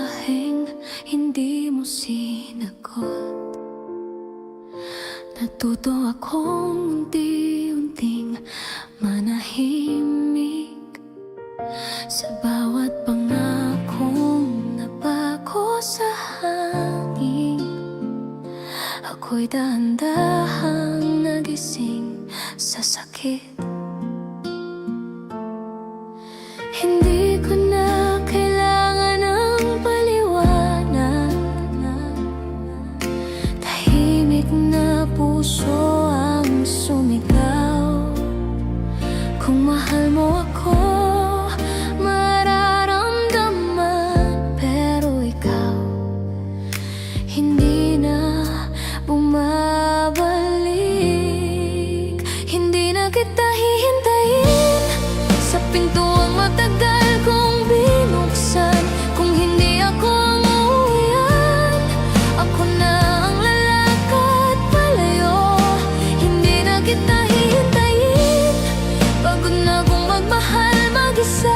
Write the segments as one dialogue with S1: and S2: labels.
S1: mensaheng hindi mo sinagot. Natuto akong unti-unting manahimik sa bawat pangakong napako sa hangin. Ako'y dahan-dahang nagising sa sakit. Hindi ko na kailangan ng paliwanag. Tahimik na puso ang sumigaw. Kung mahal mo ako, mararamdaman. Pero ikaw, hindi na bumabalik. Hindi na kita hihintayin sa pintuang matagal kong binuksan. Kung hindi ako ang uuwian, ako na ang lalakad palayo. Hindi na kita hihintayin, pagod na kong magmahal mag-isa.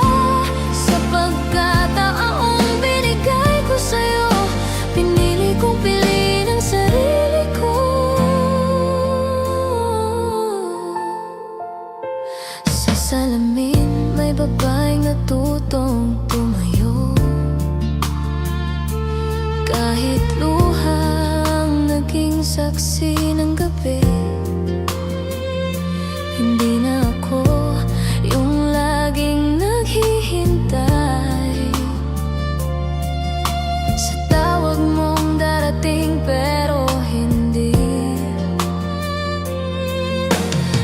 S1: Sa pagkataong binigay ko sa'yo, pinili kong piliin ang sarili ko. Sa salamin may babaeng natutong tumayo. Kahit luhang naging saksi ng gabi, hindi na ako yung laging naghihintay sa tawag mong darating pero hindi.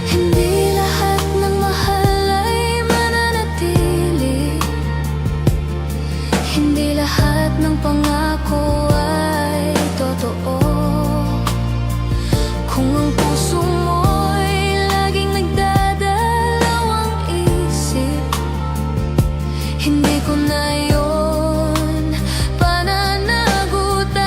S1: Hindi lahat ng mahal ay mananatili. Hindi lahat ng pangako ay totoo. Kung ang puso mo'y laging nagdadalawang isip, hindi ko na yun pananagutan.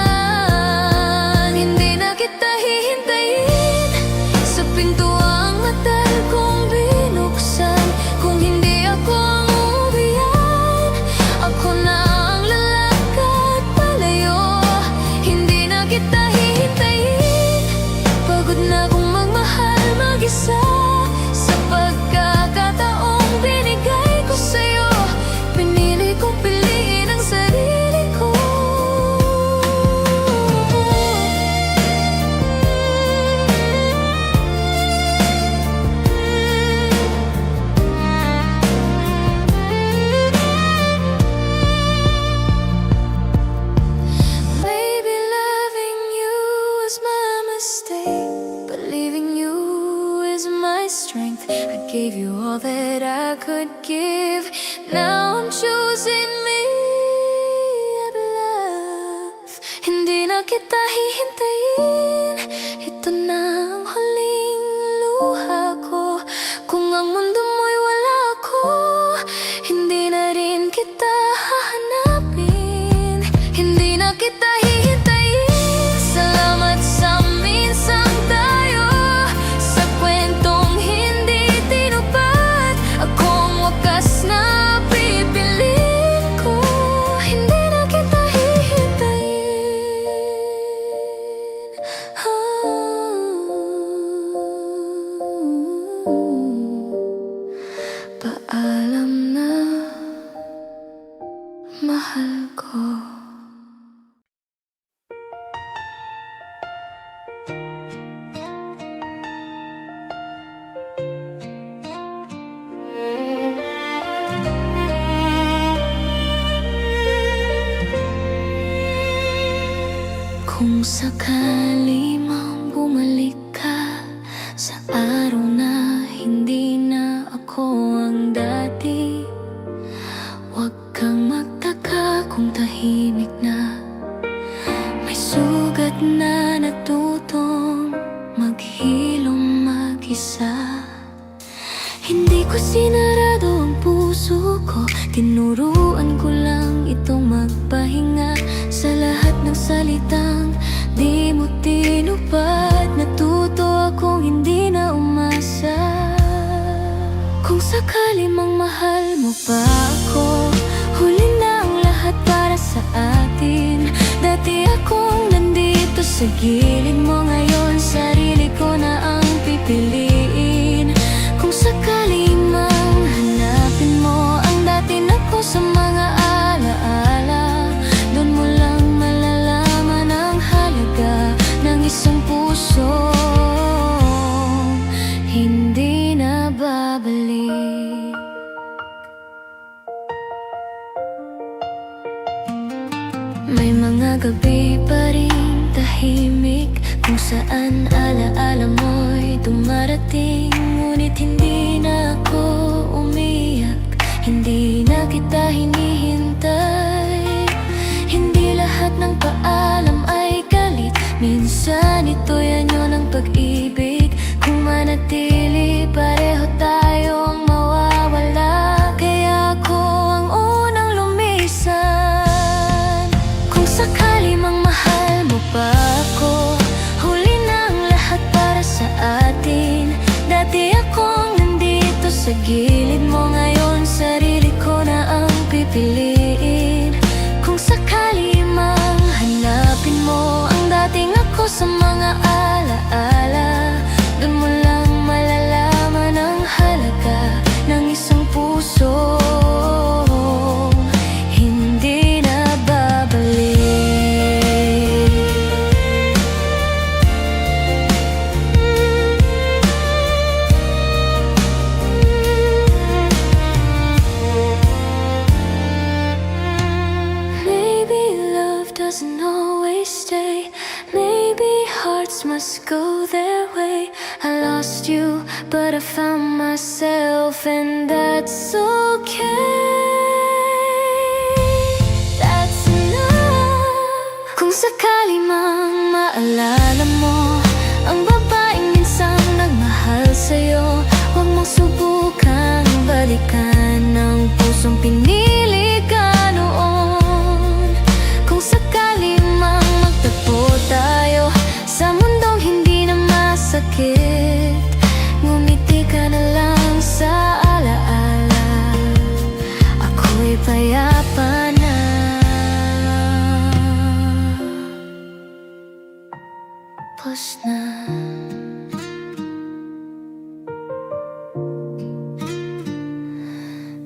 S1: Hindi na kita hihintayin sa pintuang matagal kong binuksan. Kung hindi ako ang uuwian, ako na ang lalakad palayo. Hindi na kita hihintayin, pagod na kong magmahal mag-isa. Sa pagkakataong binigay ko sa'yo, pinili kong piliin ang sarili ko. Maybe loving you is my mistake, but leaving you is my strength. I gave you all that I could give. Now I'm choosing me at love. Hindi na kita hihintayin, ito na ang huling luha ko. Kung ang mundo mo'y wala ako, hindi na rin kita hahanapin. Hindi na kita hihintayin. Salamat sa minsang tayo, sa kwentong hindi tinupad. Ako ang wakas na pipiliin ko. Hindi na kita hihintayin. Paalam na, mahal ko. Kung sakali mang bumalik ka sa araw na hindi na ako ang dati, huwag kang magtaka kung tahimik na. May sugat na natutong maghilom mag-isa. Hindi ko sinarado ang puso ko, tinuruan ko lang itong magpahinga. Sa lahat ng salitang di mo tinupad, natuto akong hindi na umasa. Kung sakali mang mahal mo pa ako, huli na ang lahat para sa atin. sa gilid mo ngayon, sarili ko na ang pipiliin. Kung sakali mang hanapin mo ang dati na ko sa mga alaala, doon mo lang malalaman ang halaga ng isang puso hindi na babalik. May mga gabi pa rin tahimik, kung saan alaala mo'y dumarating. Ngunit hindi na ako umiyak, hindi na kita hinihintay. Hindi lahat ng paalam ay galit, minsan ito'y anyo ng pag-ibig. Kung manatili, pareho tayong mawawala, kaya ako ang unang lumisan. Kung sakali mang mahal mo pa ako, huli na ang lahat para sa atin. Dati akong nandito sa gilid mo, ngayon sarili ko na ang pipiliin. Kung sakali mang hanapin mo ang dating ako sa mga alaala, doon mo lang malalaman ang halaga ng isang puso hindi na babalik. Maybe love doesn't always stay, maybe hearts must go their way. I lost you, but I found myself, and that's okay. That's enough. Kung sakali mang maalala mo ang babaeng minsang nagmahal sa'yo, huwag mong subukang balikan ang pusong pinili ka noon. Kung sakali mang magtagpo tayo sa mundong hindi na masakit, ngumiti ka na lang sa alaala, ako'y payapa na. Tapos na.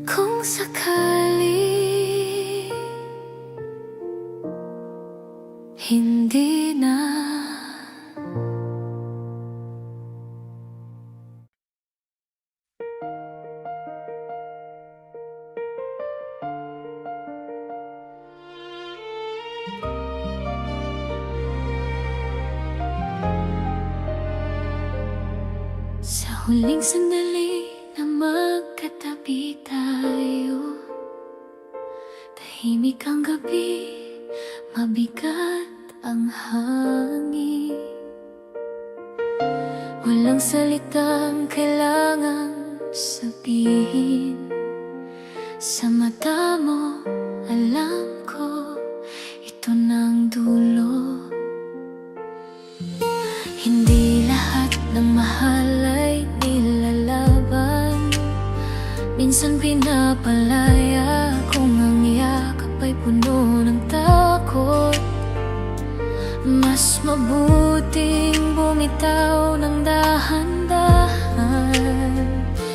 S1: Kung sakali hindi na. Sa huling sandali na magkatabi tayo, tahimik ang gabi, mabigat ang hangin. Walang salitang kailangan sabihin. Sa mata mo, alam ko, ito ng dulo. Hindi lahat ng mahal ay nilalaban, minsan pinapalaya kung ang yakap ay puno ng takot. Mas mabuting bumitaw ng dahan-dahan.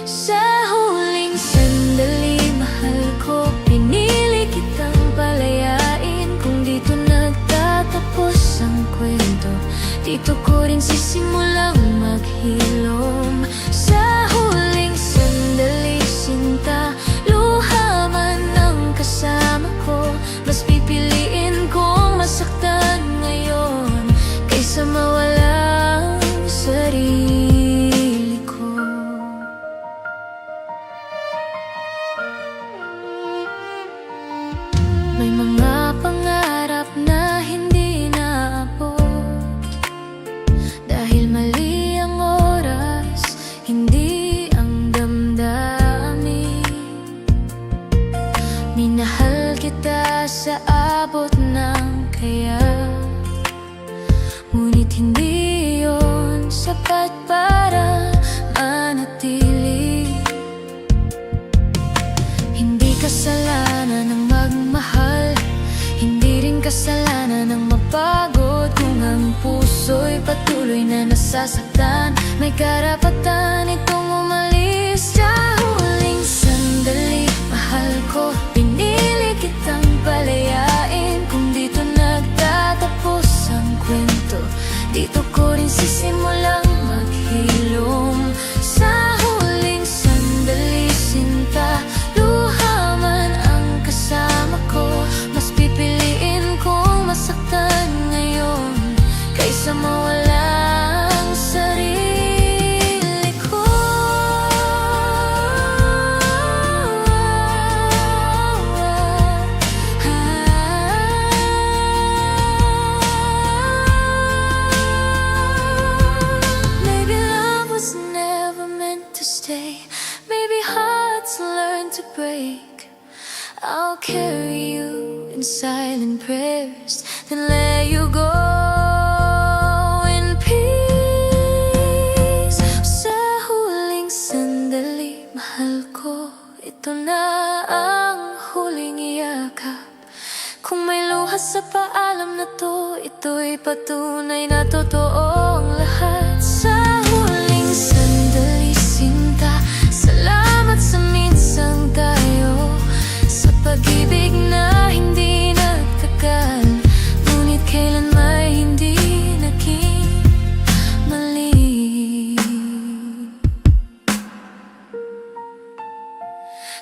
S1: Sa huling sandali, mahal ko, pinili kitang palayain. Kung dito nagtatapos ang kwento, dito ko rin sisimulang maghilom. Sa huling sandali, sinta, luha man ang kasama ko, mas pipiliin kong masaktan ngayon kaysa mawala ang sarili ko. May mga pangarap na hindi naabot dahil mali ang oras, hindi ang damdamin. Minahal kita sa abot ng kaya, ngunit hindi yun sapat para manatili. Hindi kasalanan ng magmahal, hindi rin kasalanan ng mapagod. Kung ang puso'y patuloy na nasasaktan. May karapatan itong umalis sa huling sandali. Mahal ko, pinili kitang palayain. Kung dito nagtatapos ang kwento, dito ko rin sisimulang maghilom. Sa huling sandali, sinta, luha man ang kasama ko. Mas pipiliin kong masaktan ngayon kaysa mawala ang sarili ko. Maybe love was never meant to stay. Maybe hearts learn to break. I'll carry you in silent prayers, then let you go in peace. Sa huling sandali, mahal ko, ito na ang huling iyakap. Kung may luha sa paalam na to, ito'y patunay na totoo ang lahat. Sa huling sandali, sinta, salamat sa minsang tayo, sa pag-ibig na hindi nagtagal, ngunit kailan may hindi naging mali.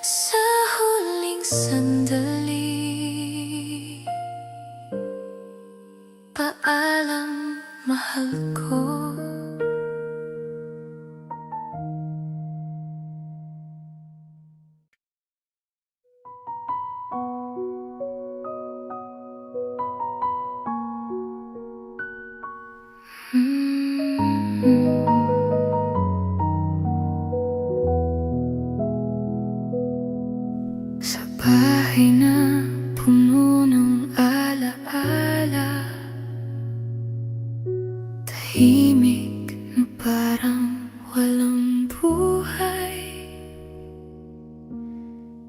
S1: Sa huling sandali, paalam, mahal ko. Sa bahay na puno ng alaala, tahimik na parang walang buhay.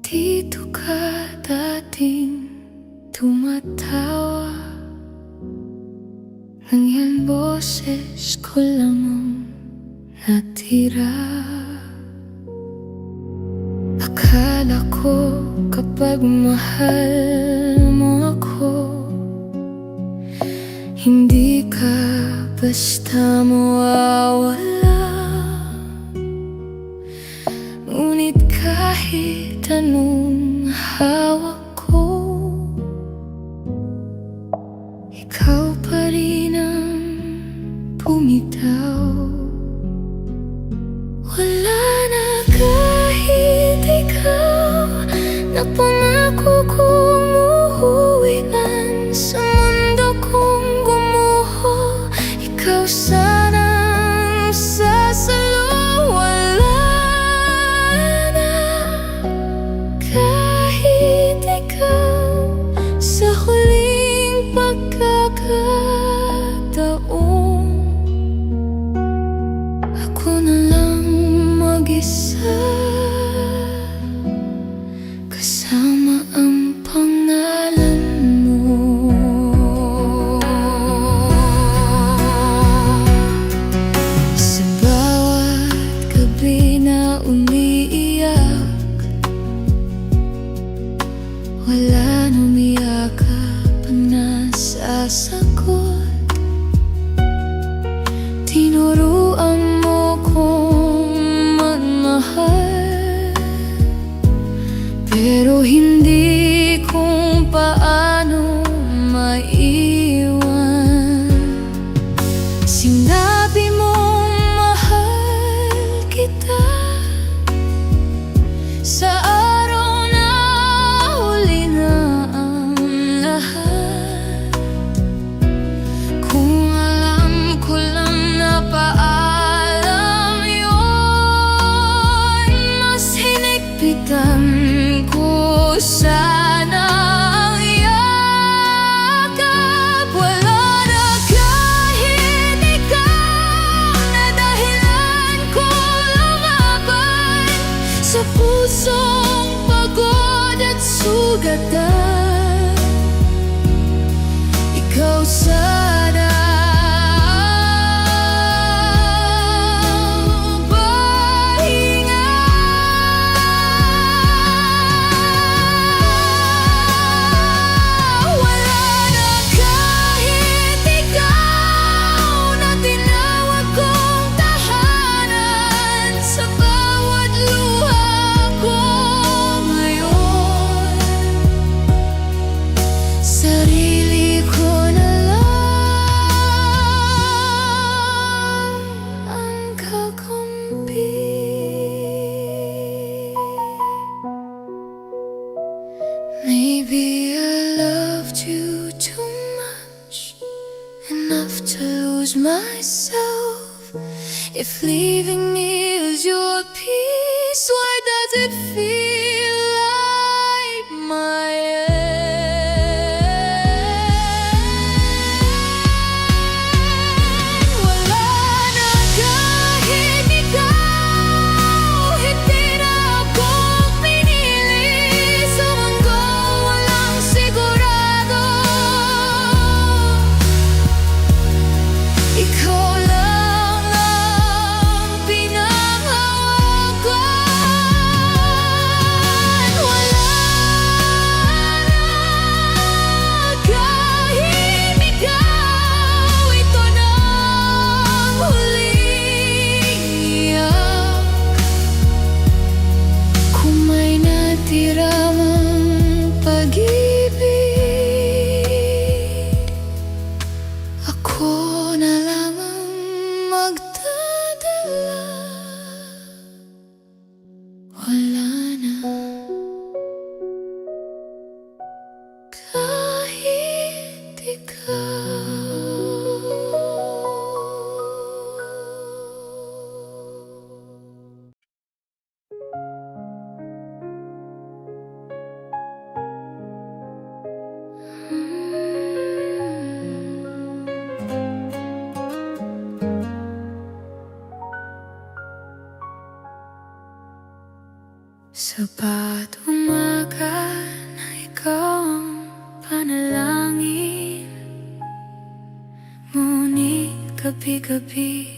S1: Dito ka dating tumatawa, nang yan boses ko lang ang natira. Akala ko kapag mahal mo ako, hindi ka basta mawawala. Ngunit kahit anong hawak ko, ikaw pa rin ang bumitaw. Wala na kahit ikaw, napangako kong uuwi man sa mundo kong gumuho. Ikaw sanang sasalo. Wala na kahit ikaw, sa huling pagkakataon, ako na lang mag-isa, kasama ang pangalan mo. Sa bawat gabi na umiiyak, wala nang umiakap ang nasasagot. Tinuruan mo kong magmahal, pero hindi kung paano maiwan. Sinabi mong mahal kita sa araw na huli na ang lahat. Kung alam ko lang na paalam yun, mas hinigpitan ko sana ang yakap. Wala na kahit ikaw, na dahilan ko lumaban sa pusong pagod at sugatan. Ikaw sana enough to lose myself. If leaving me is your peace, why does it feel like my end? Wala na kahit ikaw, hindi na ako pinili. Sa mundo walang sigurado, ikaw lang ang pinanghawakan. Wala na kahit ikaw, ito na ang huling iyak. Kung may natira mang pag-ibig, ako na lang ang magdadala. Wala na kahit ikaw. Sa bawat umaga na ikaw ang panalangin, ngunit gabi-gabi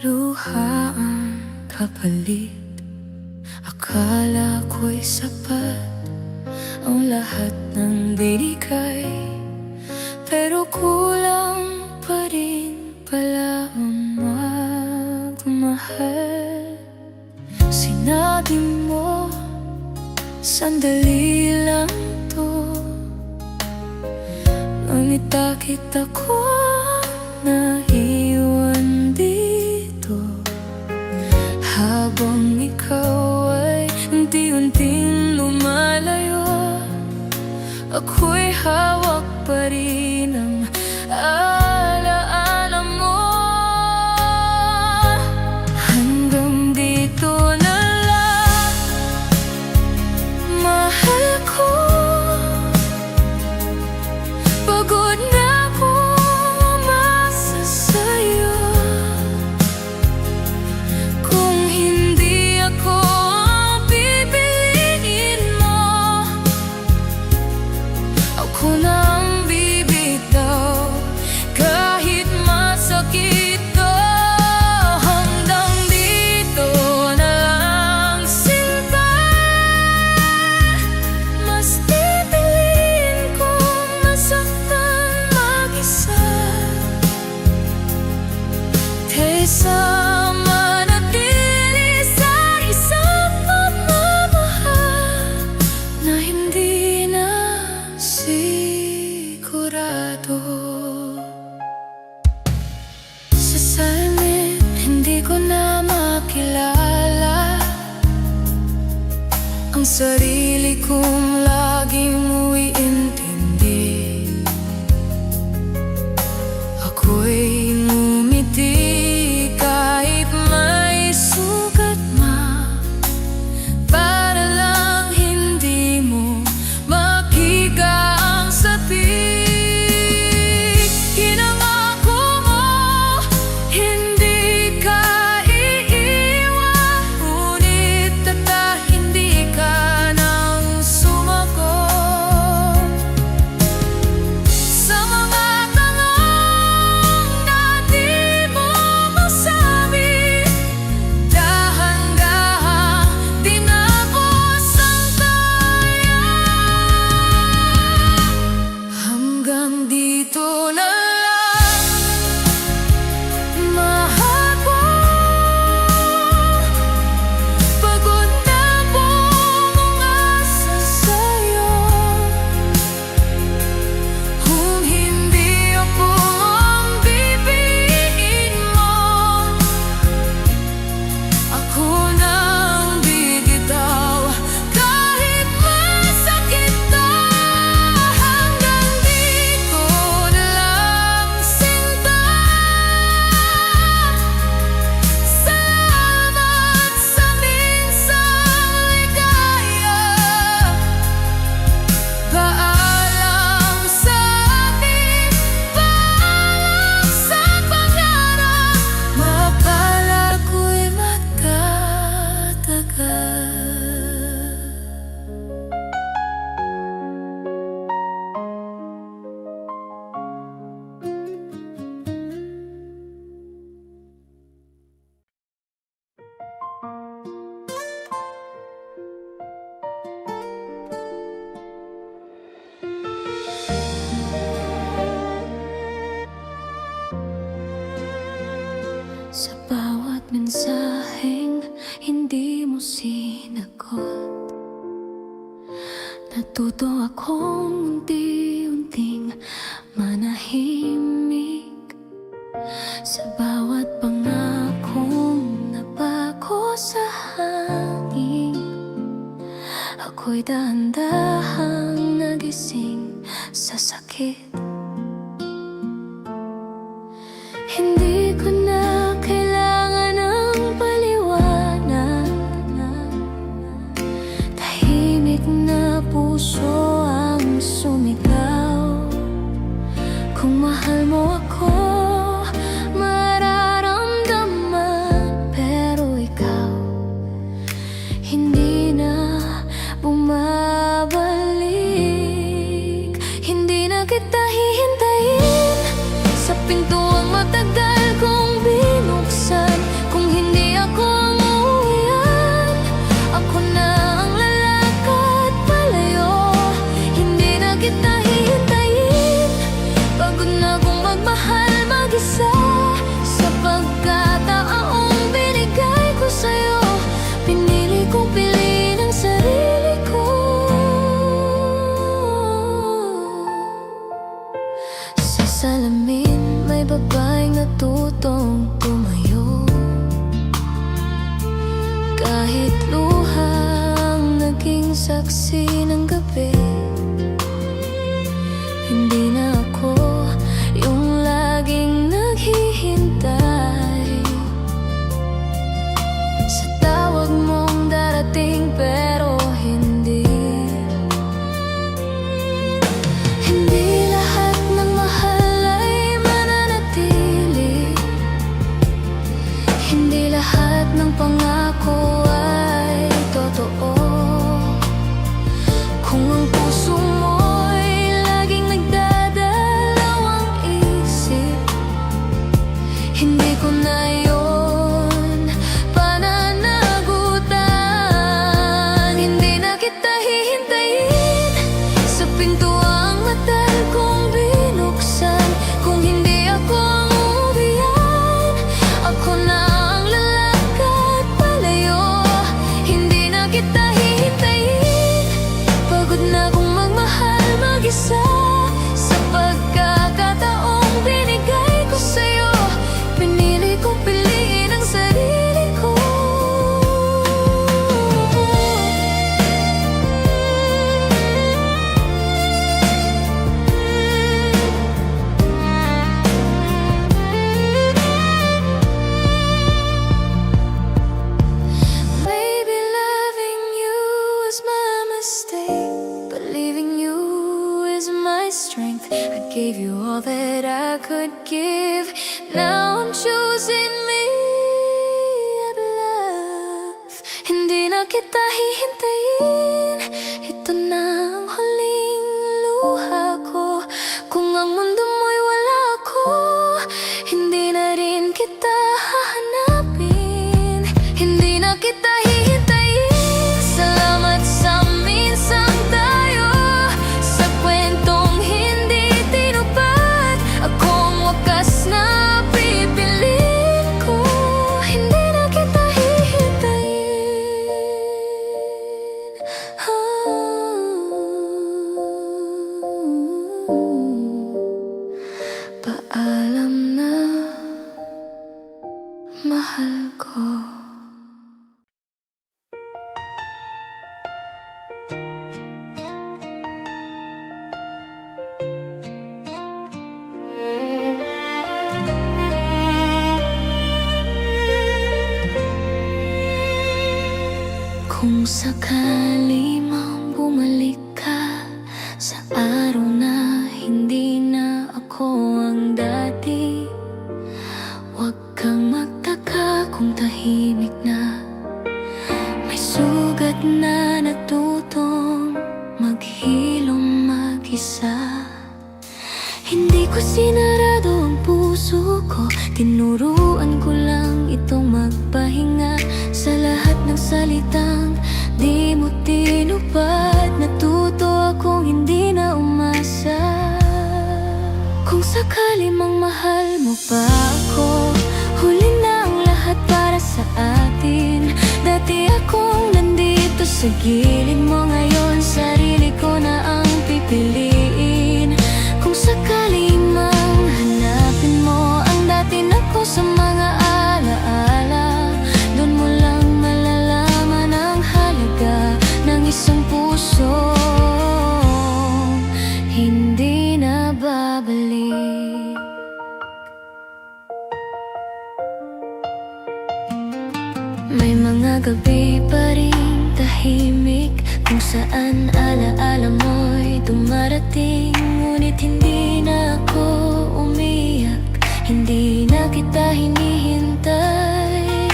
S1: luha ang kapalit. Akala ko'y sapat ang lahat ng binigay, pero kulang pa rin pala ang magmahal. Sinabi mo, sandali lang to, ngunit bakit ako naiwan dito? Habang ikaw ay unti-unting lumalayo, ako'y hawak pa rin ng alaala mo. Hanggang dito na lang, mahal ko. Pagod na akong umasa sa'yo. Kung hindi ako ang pipiliin mo, ako na ang bibitaw. Kahit masakit to, hanggang dito na lang sinta. Mas pipiliin kong masaktan mag-isa, kaysa manatili sa isang pagmamahal na hindi na sigurado. Sa salamin, hindi ko na makilala ang sarili kong laging umiintindi. Ako'y ngumiti kahit may sugat na, para lang hindi mo makita ang sapik. Pinangako mo, hindi ka iiwan, ngunit hindi ka nang sumagot sa mga tanong na di mo masabi. Dahan-dahan tinapos ang taya. Hanggang dito na lang, mahal ko. Pagod na akong umasa sa'yo. Kung hindi ako ang pipiliin mo, ako na ang bibitaw. Kahit masakit to, hanggang dito na lang. akong unti-unting manahimik sa bawat pangakong napako sa hangin. Ako'y dahan-dahang nagising sa sakit. Hindi ko na kailangan ng paliwanag. Tahimik na puso ang sumigaw. Kung mahal mo ako, mararamdaman. Pero ikaw, hindi na bumabalik. Hindi na kita hihintayin sa pintuang matagal kong binuksan. Kung hindi ako ang uuwian, ako na ang lalakad palayo. Hindi na kita hihintayin, pagod na kong magmahal mag-isa. Sa pagkataong binigay ko sa'yo, pinili kong piliin ang sarili ko. Sa salamin may babaeng natutong tumayo. Kahit luhang naging saksi ng gabi, hindi na ako yung laging naghihintay sa tawag mong darating pero hindi. Hindi lahat ng mahal ay mananatili. Hindi lahat ng pangako ay totoo. Kung ang puso mo'y laging nagdadalawang isip, hindi ko na yun pananagutan. Hindi na kita hihintayin sa pintuang matagal kong binuksan. Kung hindi ako ang uuwian, ako na ang lalakad palayo. Hindi na kita hihintayin, pagod na kong magmahal mag-isa. Sa pagkakataong binigay ko sa'yo, pinili kong piliin ang sarili ko. Maybe loving you was my mistake, but leaving you is my strength. I gave you all that I could give. Now I'm choosing me at love. Hindi na kita hihintayin, ito na ang huling luha ko. Kung ang mundo mo'y wala ako, hindi na rin kita hahanapin. Hindi na kita hihintayin, salamat sa minsang tayo. Sa kwentong hindi tinupad, akong wakas na pipiliin ko. Hindi na kita hihintayin. Paalam na, mahal ko. Kung sakali mang bumalik ka sa araw na hindi na ako ang dati, huwag kang magtaka kung tahimik na. May sugat na natutong maghilom mag-isa. Hindi ko sinarado ang puso ko, tinuruan ko lang itong magpahinga. Sa lahat ng salitang di mo tinupad, natuto akong hindi na umasa. Kung sakali mang mahal mo pa ako, huli na ang lahat para sa atin. Dati akong nandito sa gilid mo, ngayon sarili ko na ang pipiliin. Kung sakali mang hanapin mo ang dati na ko sa mga alaala, doon mo lang malalaman ang halaga ng isang puso hindi na babalik. May mga gabi pa rin tahimik kung saan alaala mo'y dumarating, ngunit hindi na ako umiyak, hindi na kita hinihintay.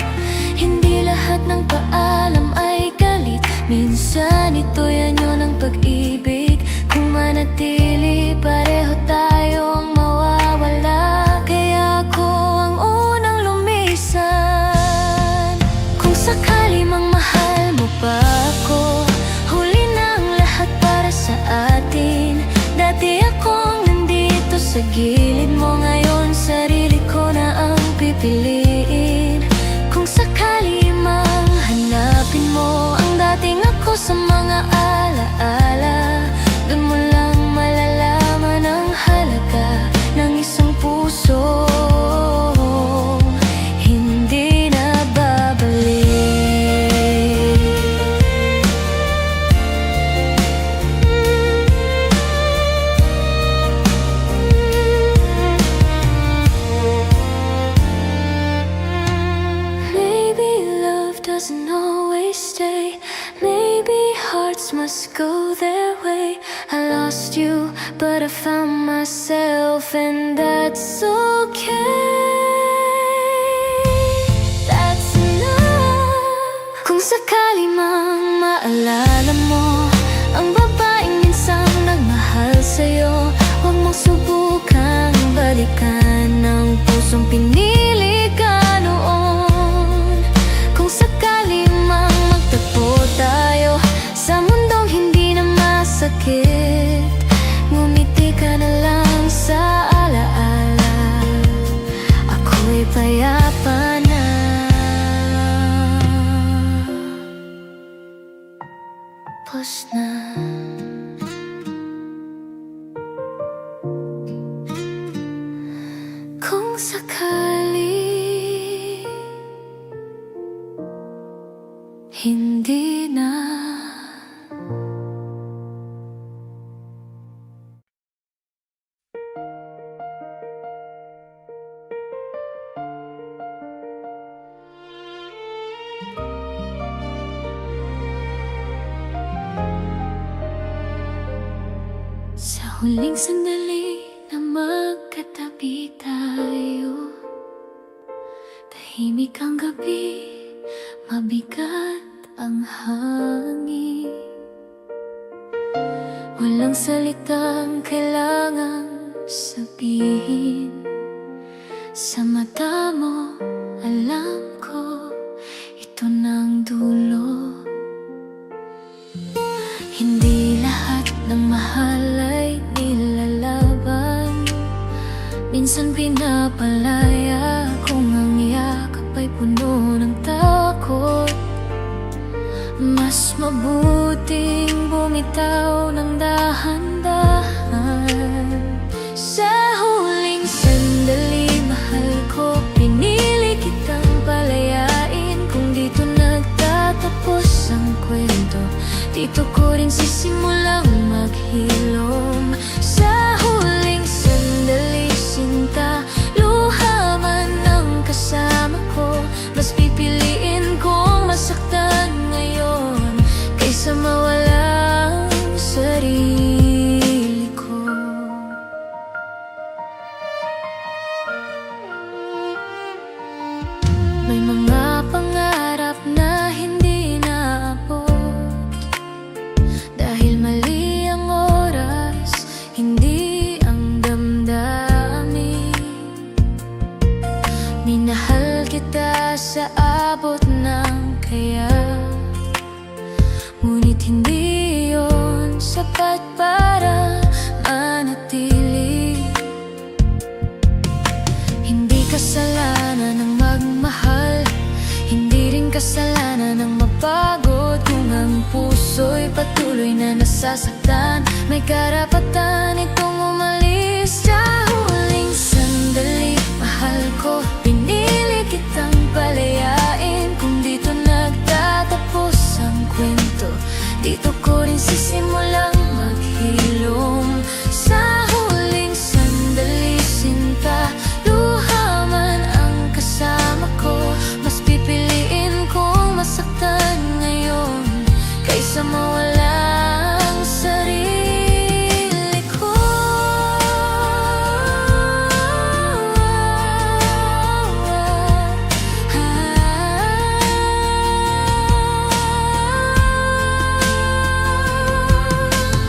S1: Hindi lahat ng paalam ay galit, minsan ito'y anyo ng pag-ibig. Kung manatili, pareho tayong mawawala, kaya ako ang unang lumisan. Kung sakali mang mahal mo pa ako, huli na ang lahat para sa atin. Dati akong nandito sa gilid mo, ngayon sarili ko na ang pipiliin. Kung sakali mang hanapin mo ang dating ako sa mga alaala, doon mo lang malalaman ang halaga ng isang puso hindi na babalik. Maybe love doesn't always stay, maybe hearts must go their way. I lost you, but I found myself, and that's okay. That's enough. Kung sakali mang maalala mo ang babaeng minsan nagmahal sa'yo, huwag mong subukang balikan ang pusong pinili ka noon. Kung sakali mang magtagpo tayo sa mundong hindi na masakit, ngumiti ka na lang sa alaala, ako'y payapa na. Tapos na. Kung sakali hindi na. Sa huling sandali na magkatabi tayo, tahimik ang gabi, mabigat ang hangin. Walang salitang kailangang sabihin. Sa mata mo, alam ko, ito nang dulo. Hindi lahat ng mahal ay nilalaban, minsan pinapalaya kung ang yakap ay puno ng takot. Mas mabuting bumitaw ng dahan-dahan. Sa huling sandali, mahal ko, pinili kitang palayain. Kung dito nagtatapos ang kwento, dito ko rin sisimulang maghilom. Sa huling sandali, sinta, luha man ang kasama ko, mas pipiliin kong masaktan ngayon kaysa mawala ang sarili ko. May mga pangarap na hindi naabot dahil mali ang oras, hindi ang damdamin. Minahal kita sa abot ng kaya, ngunit hindi yon sapat para manatili. Hindi kasalanan ng magmahal, hindi rin kasalanan ng mapagod, kung ang puso'y patuloy na nasasaktan. nasaktan. May karapatan itong umalis. Sa huling sandali, mahal ko, pinili kitang palayain. Kung dito nagtatapos ang kwento, dito ko rin sisimulang maghilom. Sa huling sandali, sinta, luha man ang kasama ko. Mas pipiliin kong masaktan ngayon kaysa mawala ang sarili ko.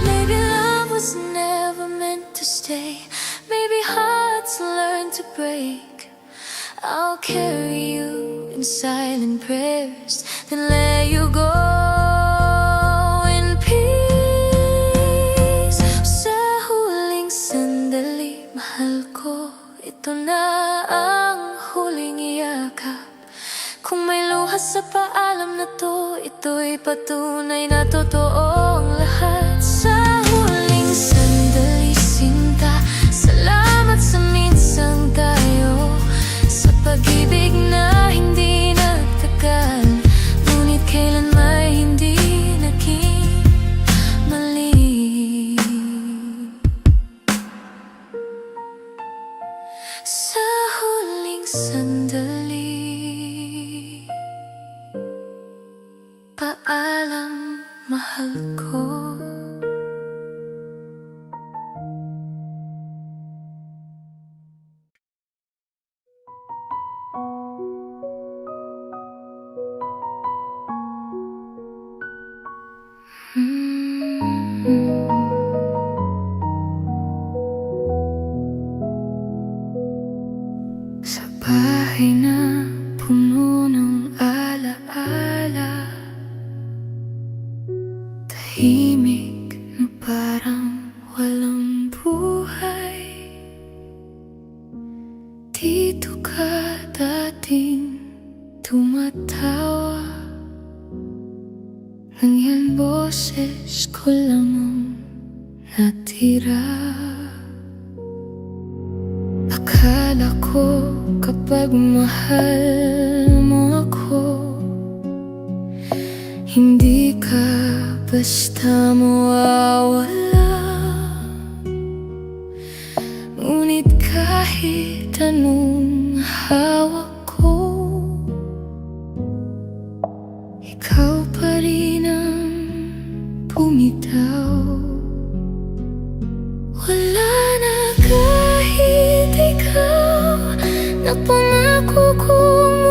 S1: Maybe love was never meant to stay. Maybe hearts learn to break. I'll carry you in silent prayers, then let you go in peace. Sa huling sandali, mahal ko, ito na ang huling iyakap. Kung may luha sa paalam na to, ito'y patunay na totoo ang lahat. Sa huling sandali, sinta, salamat sa minsang tayo, sa pag-ibig na hindi nagtagal, ngunit kailan may hindi naging mali. Sa huling sandali, paalam, mahal ko. Sa bahay na puno ng alaala, tahimik na parang walang buhay. Dito ka dating tumatawa, nang yan boses ko lang ang natira. Akala ko kapag mahal mo ako, hindi ka basta mawawala. Ngunit kahit anong hawak ko, ikaw pa rin ang bumitaw. Wala na kahit ikaw, na pangako kong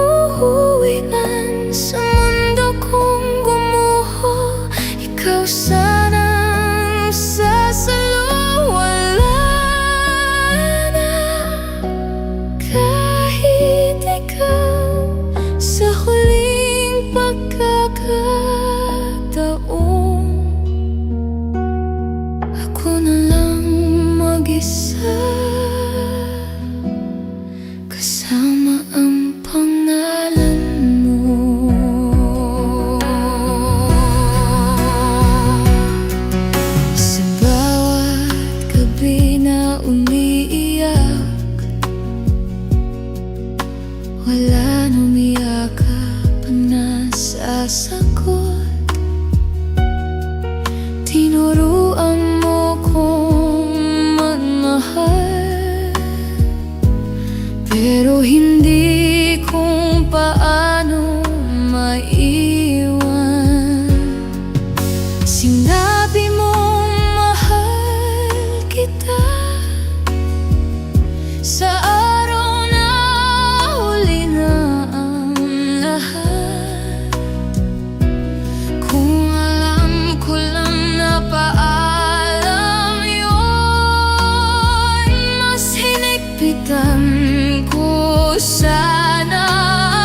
S1: uuwi man sa mundo kong gumuho. Ikaw sana ang sasalo. Wala na kahit ikaw, sa huling pagkakataon, ako na lang mag-isa, kasama ang pangalan mo. Sa bawat gabi na umiiyak, wala nang yakap na sasagot. Tinuruan mo kong magmahal, pero hindi kung paano maiwan. Sinabi mong mahal kita sa araw na huli na ang lahat. Kung alam ko lang na paalam yun, mas hinigpitan ko sana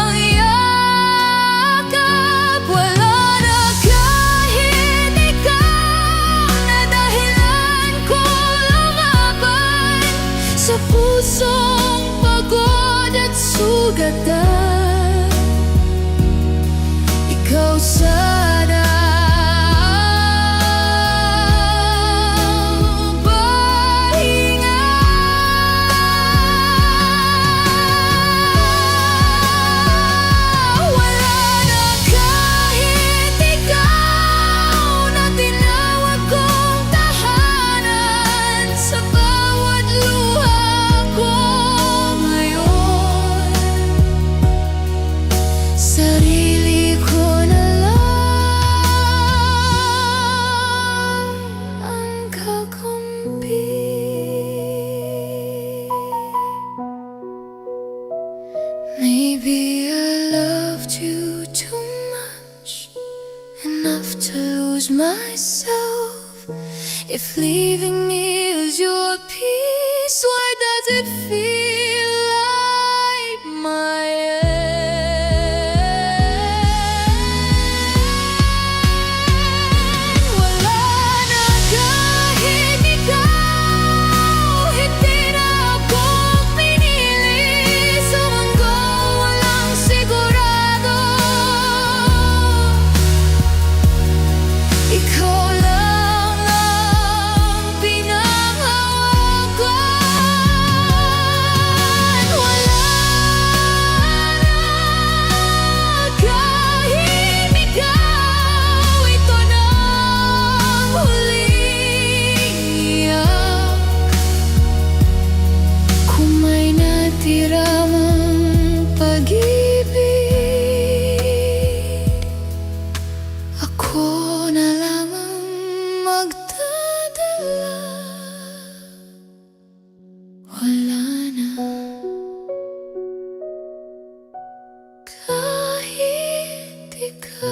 S1: ang yakap. Wala na kahit ikaw, na dahilan ko lumaban sa pusong pagod at sugatan. Ikaw sana If leaving me is your peace, why does it feel like my end? Wala na kahit ikaw, hindi na ako pinili sa mundo walang sigurado. Ikaw lang ang pinanghawakan. Wala na kahit ikaw, ito na ang huling iyak. Kung may natira mang pag-ibig, ako na lamang magdadala. Wala na kahit ikaw.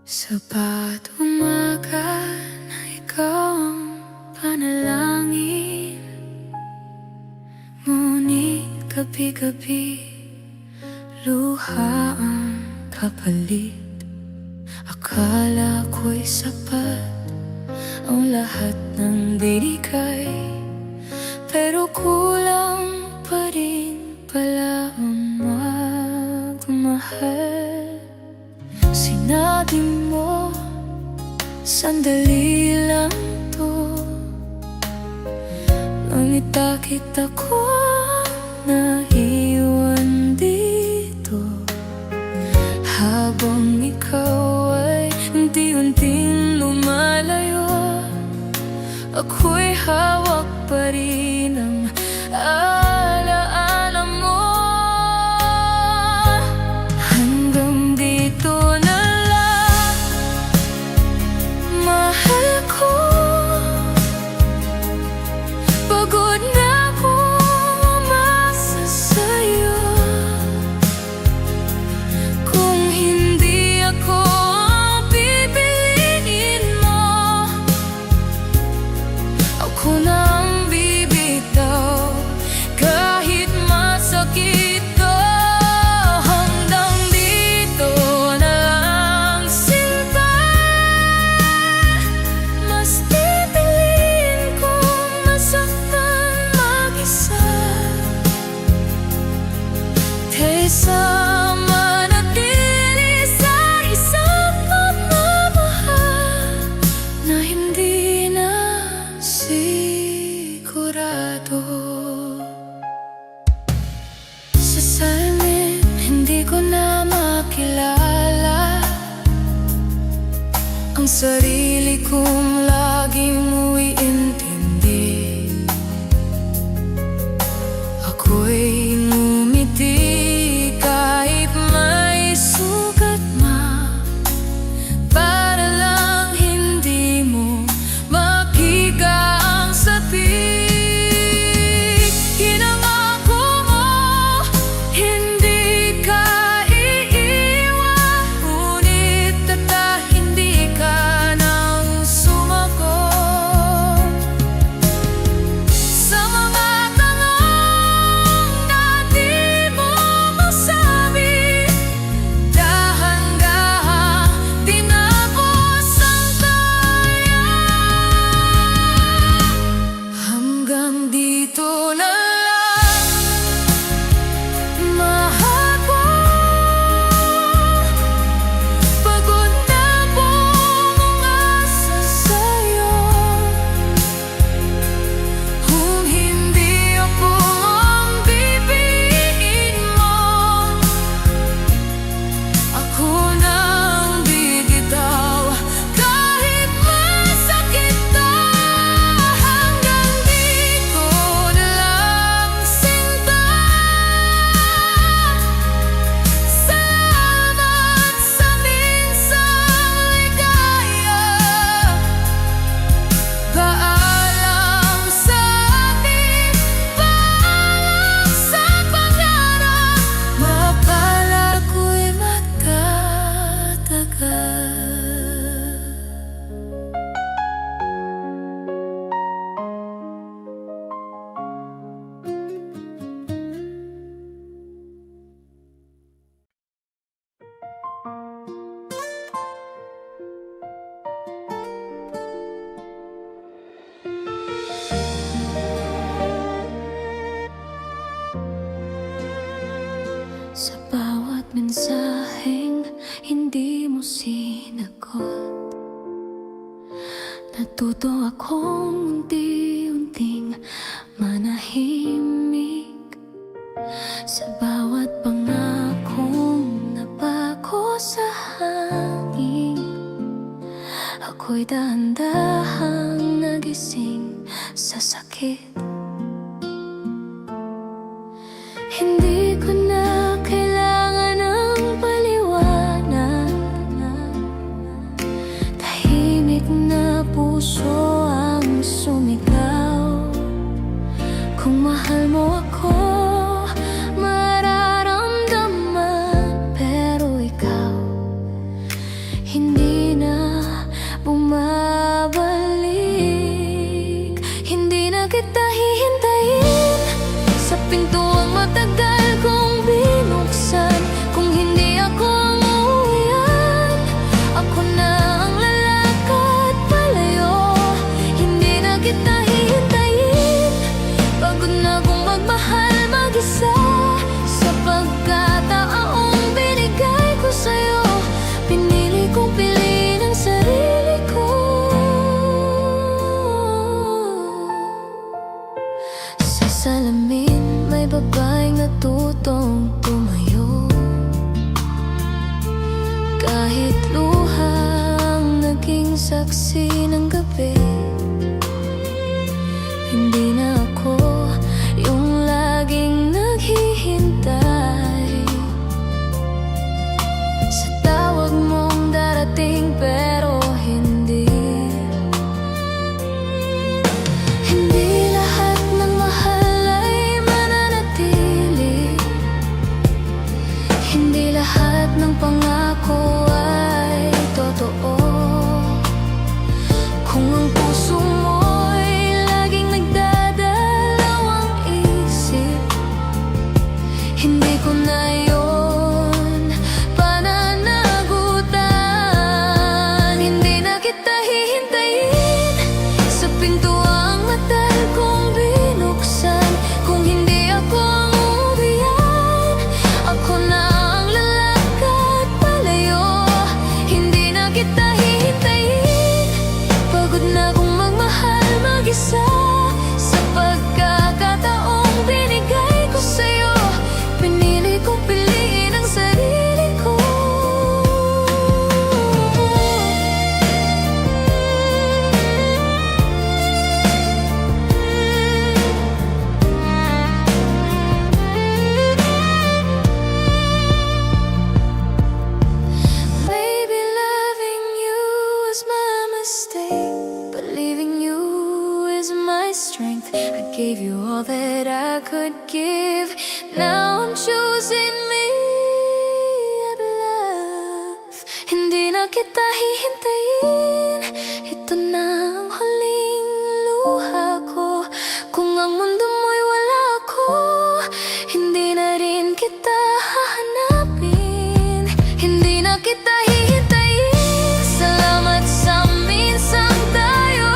S1: Sa bawat umaga na ikaw ang panalangin, ngunit gabi-gabi luha ang kapalit. Akala ko'y sapat ang lahat ng binigay, pero kulang pa rin pala ang magmahal. Sinabi mo, sandali lang to, ngunit bakit ako naiwan dito? Habang ikaw ay unti-unting lumalayo, ako'y hawak pa rin ng alaala mo. Hanggang dito na lang, mahal ko. Pagod na akong umasa sa'yo. Kung hindi ako ang pipiliin mo, ako na ang bibitaw kahit masakit to. Hanggang dito na lang, sinta. Mas pipiliin kong masaktan mag-isa kaysa manatili sa isang pagmamahal na hindi na sigurado. Sa salamin, hindi ko na makilala ang sarili kong laging mo'y intindi. Ako'y ngumiti kahit may sugat na, para lang hindi mo makita ang sapik. Pinangako mo, hindi ka iiwan, ngunit hindi ka nang sumagot. sinagot. Natuto akong unti-unting manahimik sa bawat pangakong napako sa hangin. Ako'y dahan-dahang nagising sa sakit. Hindi ko na kailangan ng paliwanag. Tahimik na puso ang sumigaw. Kung mahal mo ako, mararamdaman. Pero ikaw, hindi na bumabalik. Hindi na kita hihintayin sa pintuang matagal kong binuksan. Kung hindi ako ang uuwian, ako na ang lalakad palayo. Hindi na kita hihintayin, pagod na kong magmahal mag-isa. Sa pagkataong binigay ko sa'yo, pinili kong piliin ang sarili ko. Sa salamin may babaeng natutong tumayo. Kahit luhang naging saksi ng gabi, hindi na ako yung laging naghihintay sa tawag mong darating pero hindi. Hindi lahat ng mahal ay mananatili. Hindi lahat ng pangako ay totoo. Kung ang puso mo'y laging nagdadalawang isip, hindi ko na yun pananagutan. Hindi na kita hihintayin sa pintuang matagal kong binuksan. Kung hindi ako ang uuwian, ako na ang lalakad palayo. Hindi na kita hihintayin, pagod na kong magmahal mag-isa. Sa pagkakataong binigay ko sa'yo, pinili kong piliin ang sarili ko. Maybe loving you was my mistake, but leaving you is my strength. I gave you all that I could give. Now I'm choosing me at love. Hindi na kita hihintayin, ito na ang huling luha ko. Kung ang mundo mo'y wala ako, hindi na rin kita hahanapin. Hindi na kita hihintayin. Salamat sa minsang tayo,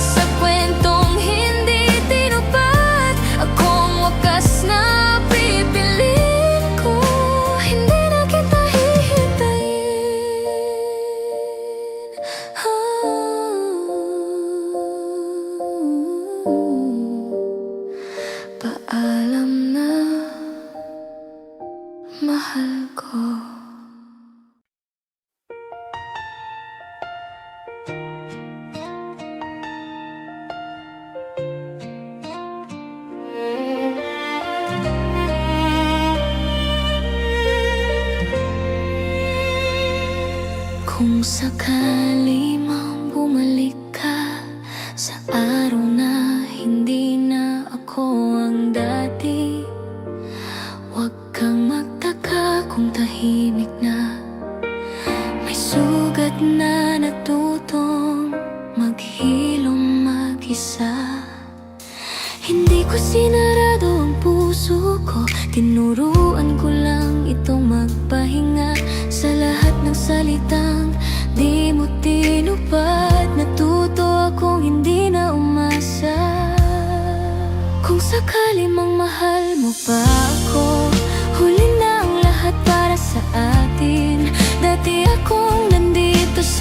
S1: sa kwentong hindi tinupad. Akong wakas na pipiliin ko. Hindi na kita hihintayin. Paalam na, mahal ko. Kung sakali mang bumalik ka sa araw na hindi na ako ang dati, huwag kang magtaka kung tahimik na. May sugat na natutong maghilom mag-isa. Hindi ko sinarado ang puso ko, tinuruan ko lang itong magpahinga. Sa lahat ng salitang di mo tinupad, natuto akong hindi na umasa. Kung sakali mang mahal mo pa ako, huli na ang lahat para sa atin. Dati akong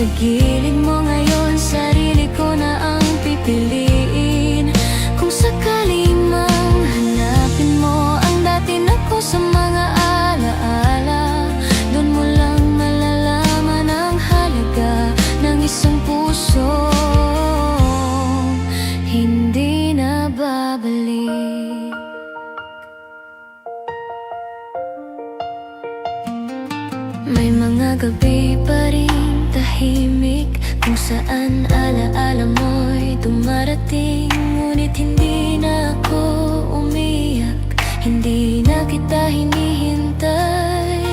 S1: sa gilid mo ngayon, sarili ko na ang pipiliin. Kung sakali mang hanapin mo ang dati na ko sa mga alaala, doon mo lang malalaman ang halaga ng isang puso hindi na babalik. May mga gabi pa rin tahimik, kung saan alaala mo'y dumarating. Ngunit hindi na ako umiyak, hindi na kita hinihintay.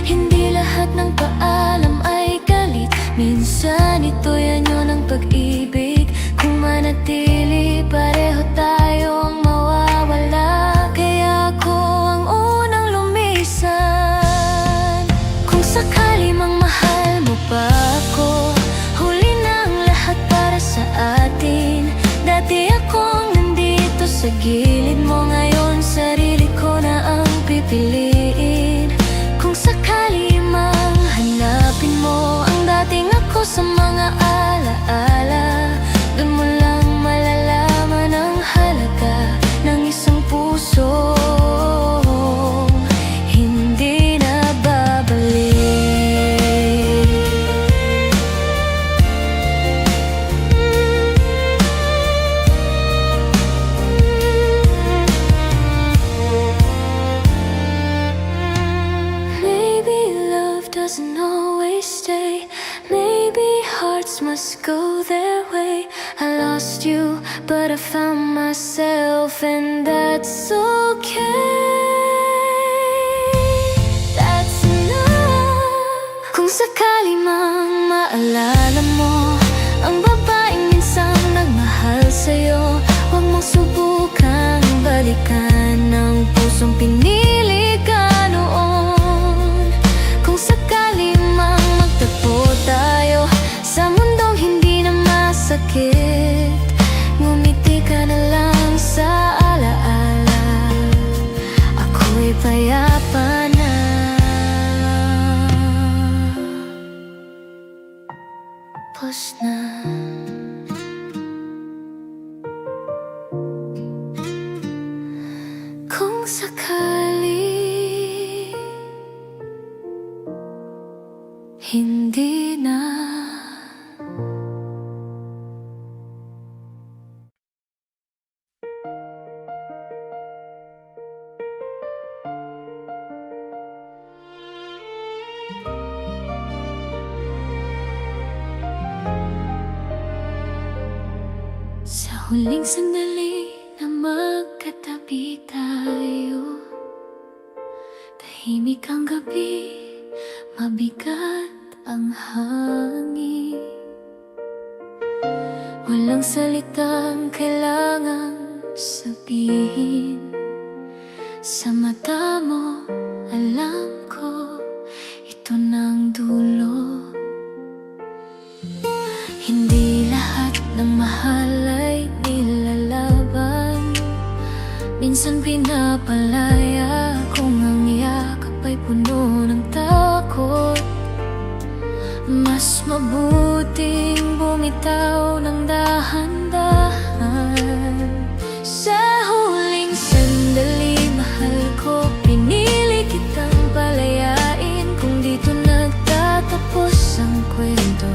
S1: Hindi lahat ng paalam ay galit, minsan ito'y anyo ng pag-ibig. Kung manatili, pareho tayong mawawala, kaya ako ang unang lumisan. Kung sakali mang mahal mo pa ako, huli na ang lahat para sa atin. Dati akong nandito sa gilid mo, ngayon sarili ko na ang pipiliin. Kung sakali mang hanapin mo ang dating ako sa mga alaala, doon mo lang malalaman ang halaga ng isang puso hindi na babalik. Maybe love doesn't always stay, maybe hearts must go their way. I lost you, but I found myself, and that's okay. That's enough. Kung sakali mang maalala mo ang babaeng minsan nagmahal sa'yo, huwag mong subukang balikan ang pusong pinili ka noon. Kung sakali mang magtagpo tayo sa mundong hindi na masakit, ngumiti ka na lang sa alaala, ako'y payapa na. Tapos na. Kung sakali hindi na. Sa huling sandali na magkatabi tayo, tahimik ang gabi, mabigat ang hangin. Walang salitang kailangang sabihin. Sa mata mo, alam ko, ito ng dulo. Hindi lahat ng mahal ay nilalaban, minsan pinapalaya kung ang yakap ay puno ng takot. Mas mabuting bumitaw ng dahan-dahan. Sa huling sandali, mahal ko, pinili kitang palayain. Kung dito nagtatapos ang kwento,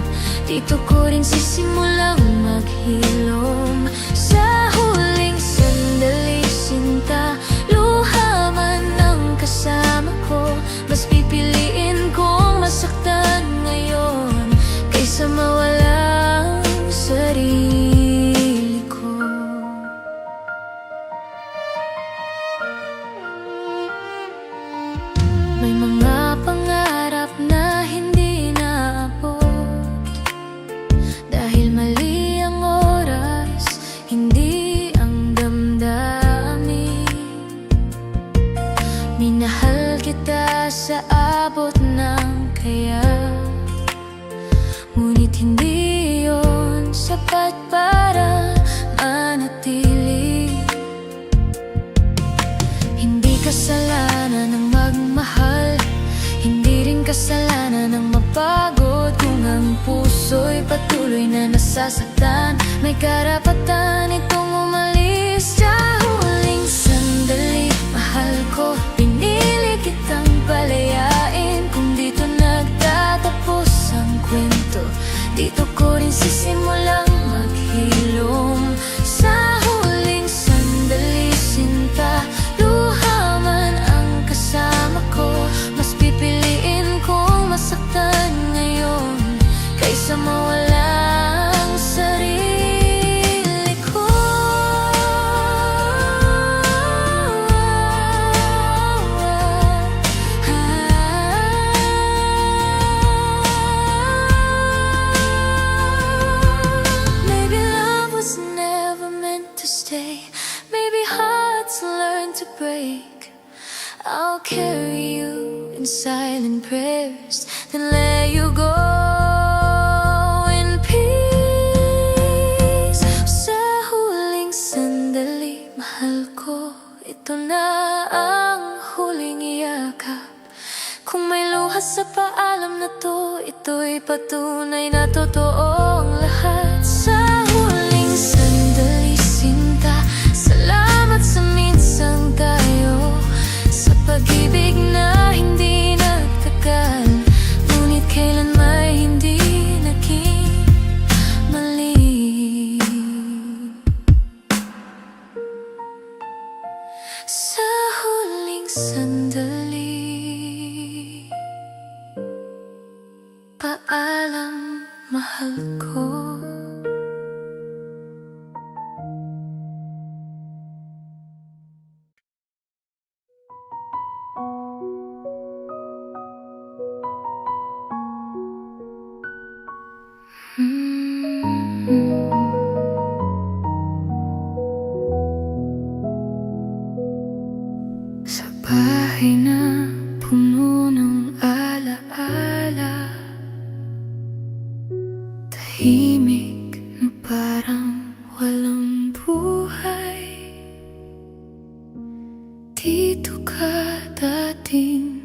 S1: dito ko rin sisimulang maghilom. Sa huling sandali, sinta, luha man ang kasama ko, mas pipiliin kong masaktan ngayon kaysa mawala ang sarili ko. May mga pangarap na hindi naabot dahil mali ang oras, hindi ang damdamin. Minahal kita sa abot ng kaya, ngunit hindi yon sapat para manatili. Hindi kasalanan ng magmahal, hindi rin kasalanan ng mapagod kung ang puso patuloy na nasasaktan. May karapatan itong umalis sa huling sandali. Mahal ko, pinili kitang palayain. Kung dito nagtatapos ang kwento, dito ko rin sisimulang maghilom. Sa huling sandali, sinta, luha man ang kasama ko. Mas pipiliin kong masaktan ngayon kaysa mawala ang sarili ko. Maybe love was never meant to stay. Maybe hearts learn to break. I'll carry you in silent prayers, then let you go in peace. Sa huling sandali, mahal ko, ito na ang huling iyakap. Kung may luha sa paalam na to, ito'y patunay na totoo ang lahat. Sa huling sandali, sinta, salamat sa minsang tayo, sa pag-ibig na hindi nagtagal, ngunit kailan may hindi naging mali. Sa huling sandali, paalam, mahal ko. Sa bahay na puno ng alaala, tahimik na parang walang buhay. Dito ka dating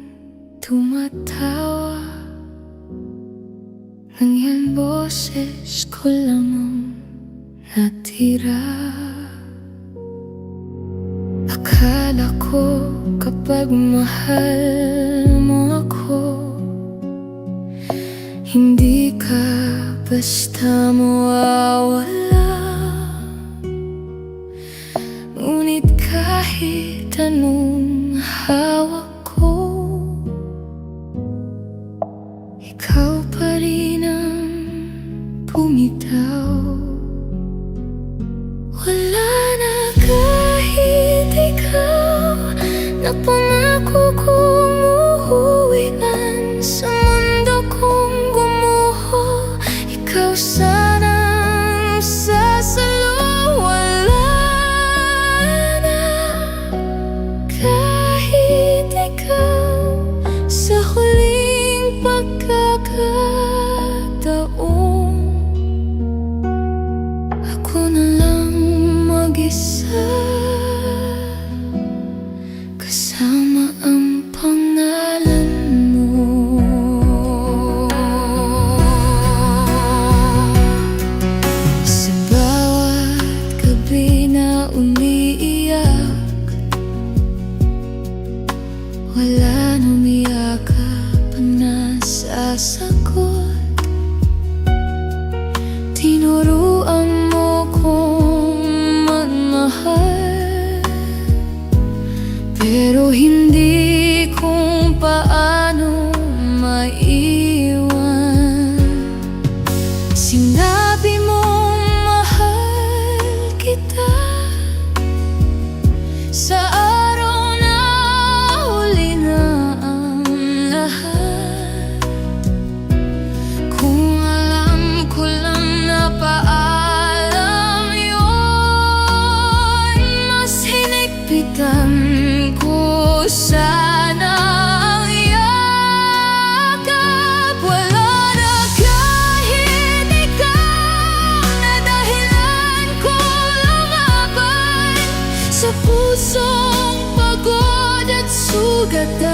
S1: tumatawa, nang yan boses ko lamang natira. Akala ko kapag mahal mo ako, hindi ka basta mawawala. Ngunit kahit anong hawak ko, ikaw pa rin ang bumitaw. Wala na kahit ikaw, na pangako kong uuwi man sa mundo kong gumuho. Ikaw sana ang sasalo. Wala na kahit ikaw, sa huling pagkakataon, ako na lang mag-isa, kasama ang pangalan mo. Sa bawat gabi na umiiyak, wala nang yakap na sasagot. Tinuruan mo kong magmahal, pero hindi kung paano maiwan. Sinabi mong mahal kita sa araw na huli na ang lahat. Kung alam ko lang na paalam yun, mas hinigpitan ko sana ang yakap. Wala na kahit ikaw, na dahilan ko lumaban sa pusong pagod at sugatan.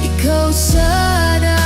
S1: Ikaw sana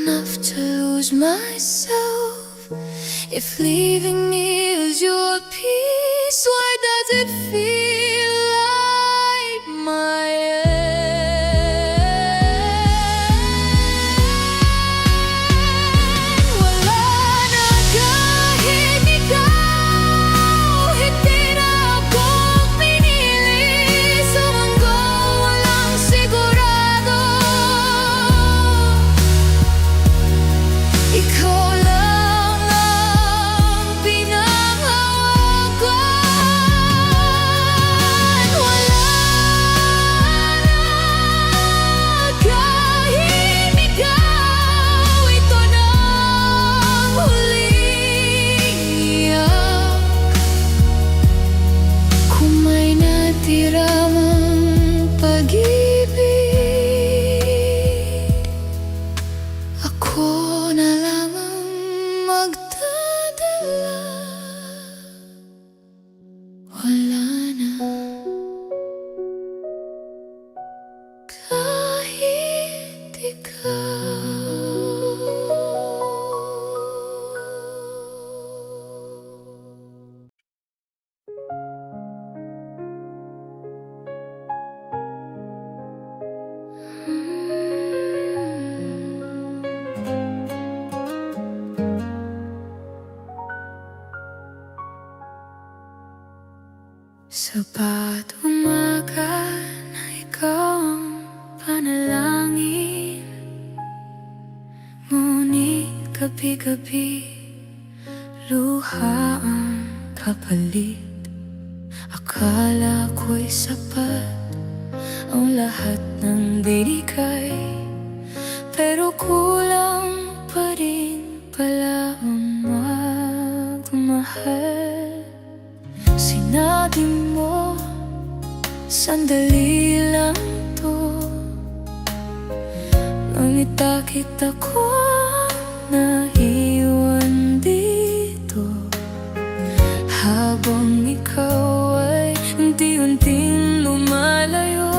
S1: enough to lose myself. If leaving me is your peace, why does it feel like my end? Wala na kahit ikaw, hindi na ako pinili sa mundo walang sigurado. Ikaw lang ang pinanghawakan. Wala na kahit ikaw, ito na ang huling iyak. Kung may natira mang pag-ibig, ako na lamang magdadala. Wala na kahit ikaw. Sa bawat umaga na ikaw ang panalangin, ngunit gabi-gabi luha ang kapalit. Akala ko'y sapat ang lahat ng binigay, pero kulang pa rin pala ang magmahal. Sinabi mo, sandali lang to, ngunit bakit ako naiwan dito? Habang ikaw ay unti-unting lumalayo,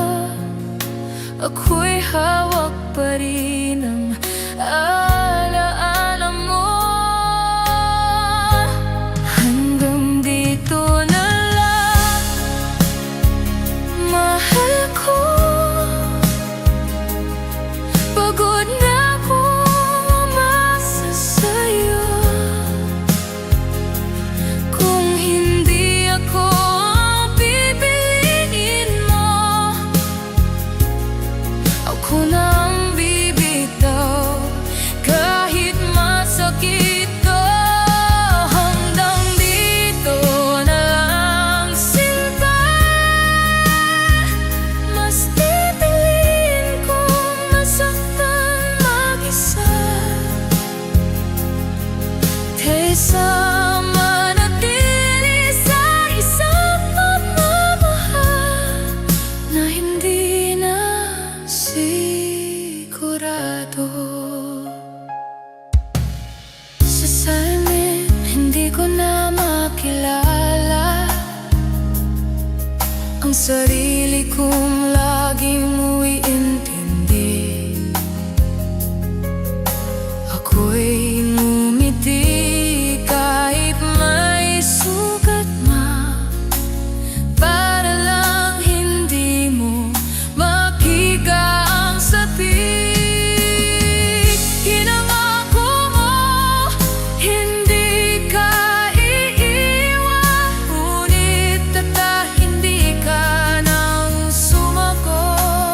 S1: ako'y hawak pa rin ng alaala mo. Hanggang dito na lang, mahal ko. Pagod na akong umasa sa'yo. Kung hindi ako ang pipiliin mo, ako na ang bibitaw. Kahit masakit to, hanggang dito na lang sinta. Mas pipiliin kong masaktan mag-isa kaysa manatili sa isang pagmamahal na hindi na sigurado. Sa salamin, hindi ko na makilala ang sarili kong laging iintindi. Ako'y ngumiti kahit may sugat na, para lang hindi mo makita ang sakit. Hinangako mo, hindi ka iiwan, ngunit hindi ka nang sumagot.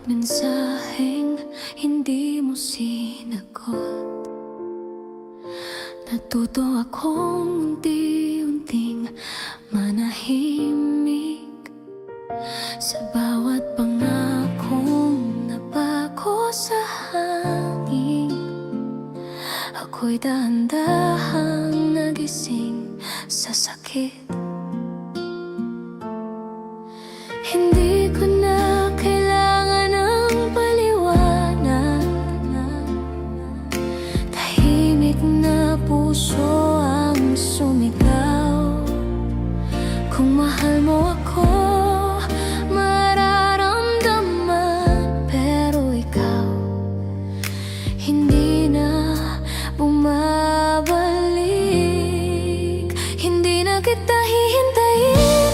S1: mensaheng hindi mo sinagot. Natuto akong unti-unting manahimik sa bawat pangakong napako sa hangin. Ako'y dahan-dahang nagising sa sakit. Hindi ko na kailangan ng paliwanag. Tahimik na puso ang sumigaw. Kung mahal mo ako, mararamdaman. Pero ikaw, hindi na bumabalik. Hindi na kita hihintayin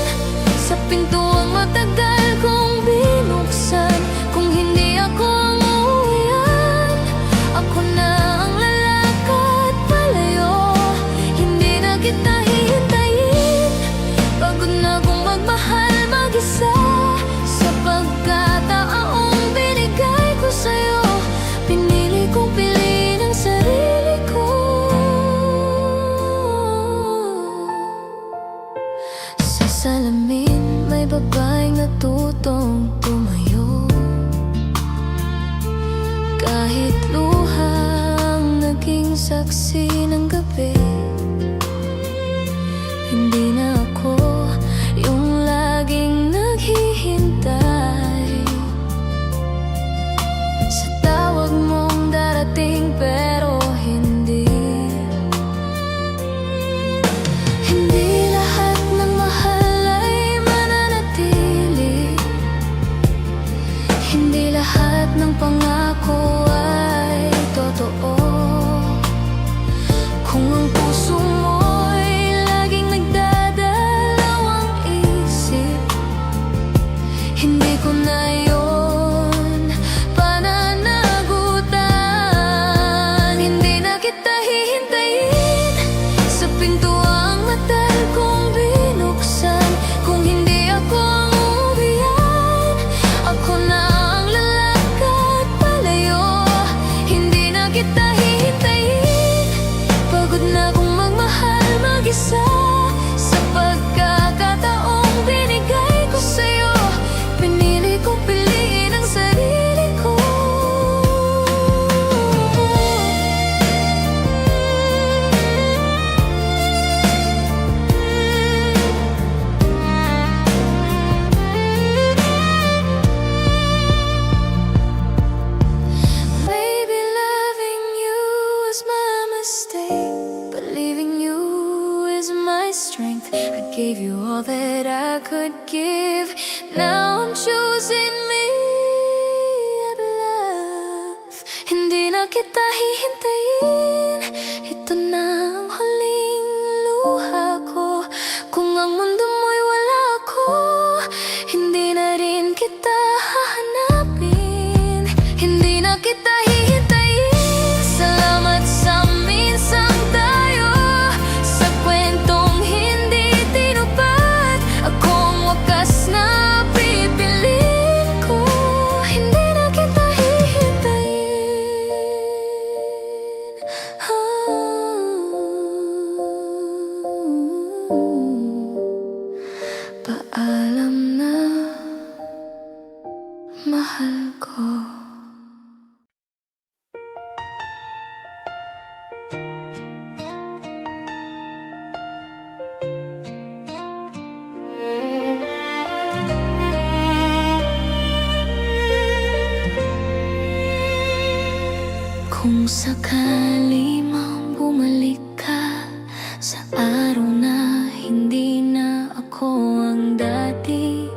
S1: sa pintuang matagal kong binuksan. Kung hindi ako ang uuwian, ako na ang lalakad palayo. Hindi na kita hihintayin, pagod na kong magmahal mag-isa. Sa pagkataong binigay ko sa'yo, pinili kong piliin ang sarili ko. Sa salamin may babaeng natutong tumayo. Kahit luhang naging saksi ng gabi, hindi na ako yung laging naghihintay sa tawag mong darating pero hindi. Hindi lahat ng mahal ay mananatili. Hindi lahat ng pangako ay totoo. Kung ang puso mo'y laging nagdadalawang isip, hindi ko na yun pananagutan. Hindi na kita hihintayin sa pintuang matagal kong binuksan. Kung hindi ako ang uuwian, ako na ang lalakad palayo. Hindi na kita hihintayin, pagod na kong magmahal mag-isa. Sa pagkakataong binigay ko sa'yo, pinili kong piliin ang sarili ko. Maybe loving you was my mistake, but leaving you is my strength. I gave you all that I could give. Now I'm choosing me at love. Hindi na kita hihintayin, ito na ang huling luha ko. Kung ang mundo mo'y wala ako, hindi na rin kita hahanapin. Hindi na kita hihintayin. Salamat sa minsang tayo, sa kwentong hindi tinupad. Ako ang wakas na pipiliin ko. Hindi na kita hihintayin. Paalam na, mahal ko. Kung sakali mang bumalik ka sa araw na hindi na ako ang dati,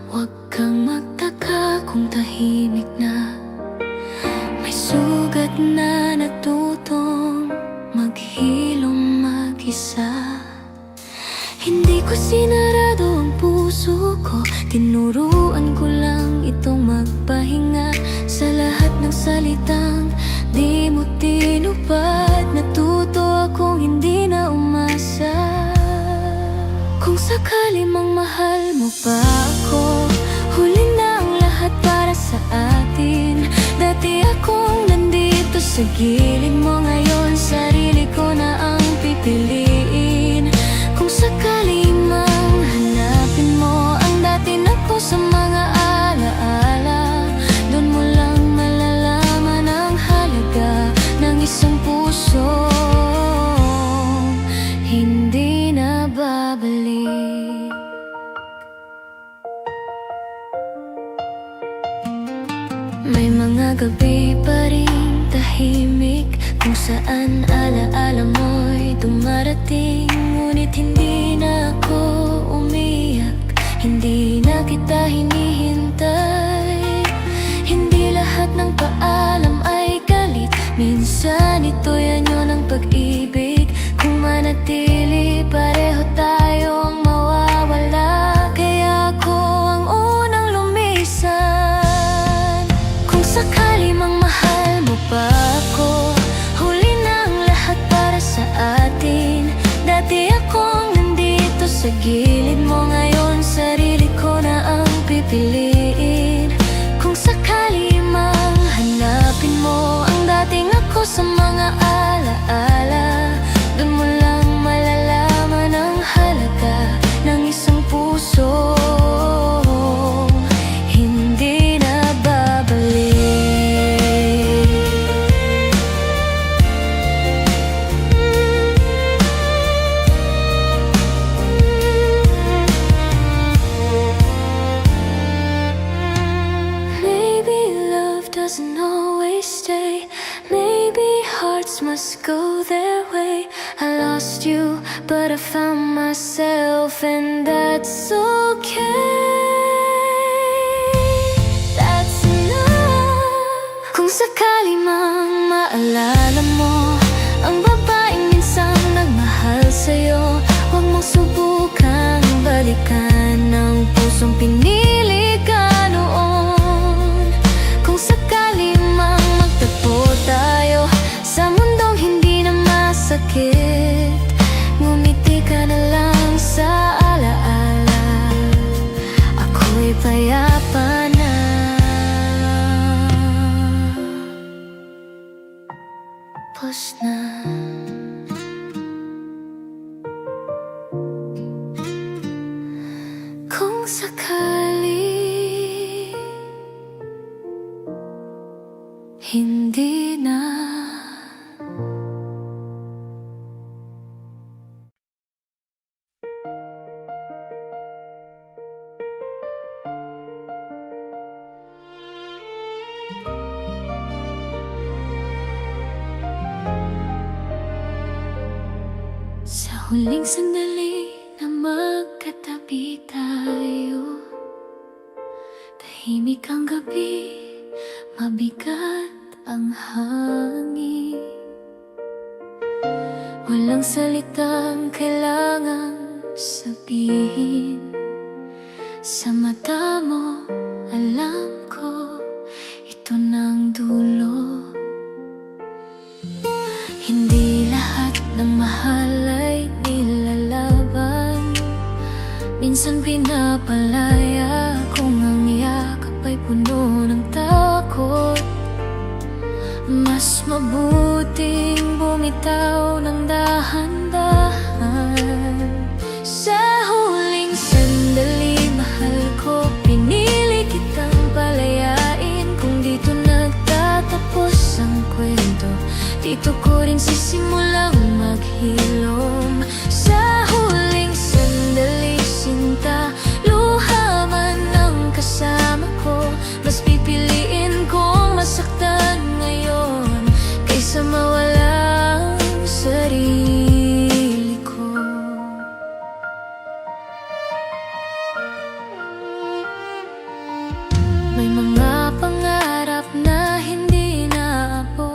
S1: huwag kang magtaka kung tahimik na. May sugat na natutong maghilom mag-isa. Hindi ko sinarado ang puso ko, tinuruan ko lang itong magpahinga. Sa lahat ng salitang di mo tinupad, natuto akong hindi na umasa. Kung sakali mang mahal mo pa ako, huli na ang lahat para sa gilid mo ngayon, sarili ko na ang pipiliin. Kung sakali mang hanapin mo ang dati na ko sa mga alaala, doon mo lang malalaman ang halaga ng isang puso hindi na babalik. May mga gabi pa rin tahimik, kung saan alaala mo'y dumarating. Ngunit hindi na ako umiyak, hindi na kita hinihintay. Hindi lahat ng paalam ay galit, minsan ito'y anyo ng pag-ibig. Kung manatili, pareho tayong mawawala, kaya ako ang unang lumisan. Kung sakali mang mahal mo pa ako, huli na ang lahat para sa atin. Dati akong nandito sa gilid mo, ngayon sarili ko na ang pipiliin. Kung sakali mang hanapin mo ang dating ako sa mga alaala, doon mo lang malalaman ang halaga ng isang puso hindi na babalik. Maybe love doesn't always stay, maybe hearts must go their way. I lost you, but I found myself, and that's okay. That's enough. Kung sakali mang maalala mo ang babaeng minsang nagmahal sa'yo, huwag mong subukang balikan ang pusong pinili ka noon. Kung sakali mang magtagpo tayo sa mundong hindi na masakit, ngumiti ka na lang sa alaala, ako'y payapa na. Tapos na. Kung sakali hindi na. Sa huling sandali na magkatabi tayo, tahimik ang gabi, mabigat ang hangin. Walang salitang kailangang sabihin. Sa mata mo, alam ko, ito ng dulo. Hindi lahat ng mahal ay nilalaban, minsan pinapalaya kung ang yakap ay puno ng takot. Mas mabuting bumitaw ng dahan-dahan. Sa huling sandali, mahal ko, pinili kitang palayain. Kung dito nagtatapos ang kwento, dito ko rin sisimulang maghilom. Sa huling sandali, sinta, luha man ang kasama ko, mas pipiliin kong masaktan ngayon kaysa mawala ang sarili ko. May mga pangarap na hindi naabot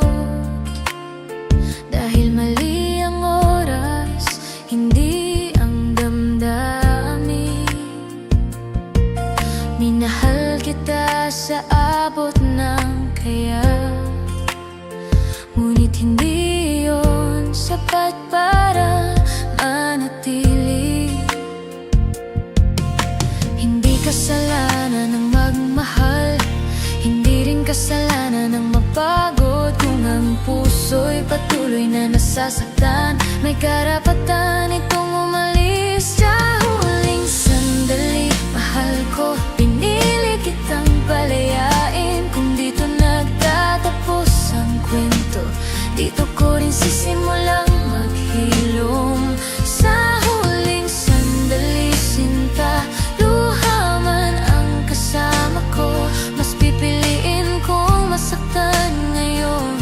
S1: dahil mali ang oras, hindi ang damdamin. Minahal kita sa abot ng kaya, ngunit hindi yun sapat para manatili. Hindi kasalanan ng magmahal, hindi rin kasalanan ng mapagod kung ang puso'y patuloy na nasasaktan. May karapatan itong umalis sa huling sandali. Mahal ko, pinili kitang palayain. Kung dito nagtatapos ang kwento, dito ko rin sisimulang maghilom. Sa huling sandali, sinta, luha man ang kasama ko. Mas pipiliin kong masaktan ngayon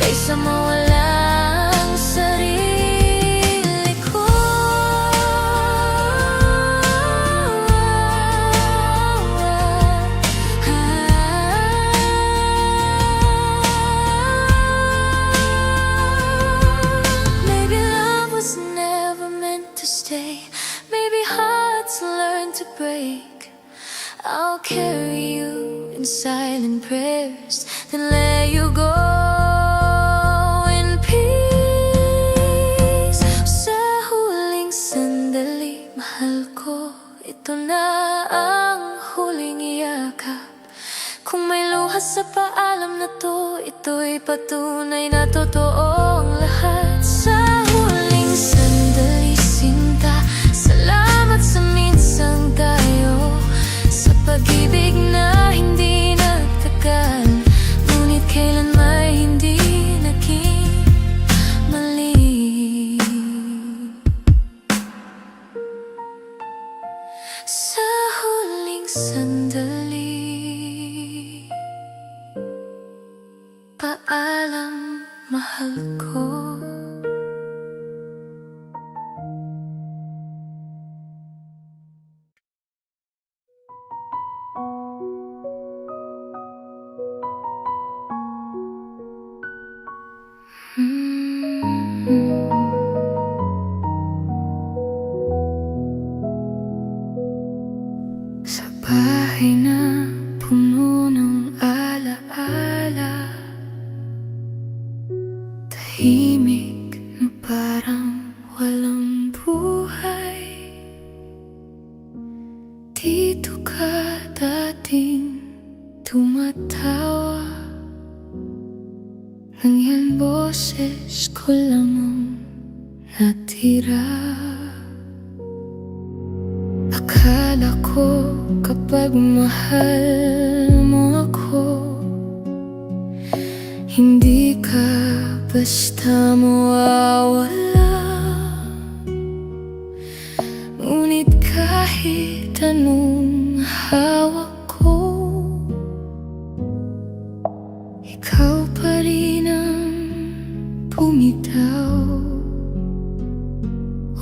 S1: kaysa mawalang sarili ko. Maybe love was never meant to stay. Maybe hearts learn to break. I'll carry you in silent prayers, then let you go in peace. Sa huling sandali, mahal ko, ito na ang huling iyakap. Kung may luha sa paalam na to, ito'y patunay na totoo ang lahat. Sa huling sandali, sinta, salamat sa minsang tayo, sa pag-ibig na hindi nagtagal, ngunit kailan may hindi naging mali. Sa huling sandali, paalam, mahal ko. Sa bahay na puno ng alaala, tahimik na parang walang buhay. Dito ka dating tumatawa, nang yan boses ko lang ang natira. Akala ko kapag mahal mo ako, hindi ka basta mawawala. Ngunit kahit anong hawak ko, ikaw pa rin ang bumitaw.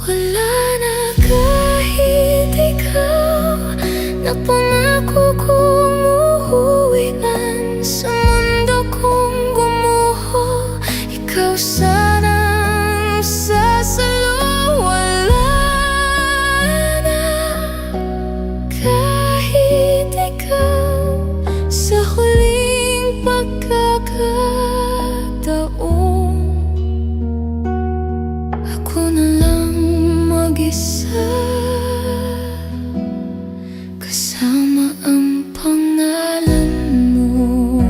S1: Wala na kahit ikaw, napangako kong uuwi man sa mundo kong gumuho. Ikaw sanang sasalo. Wala na kahit ikaw, sa huling pagkakataon, ako na lang mag-isa, kasama ang pangalan mo.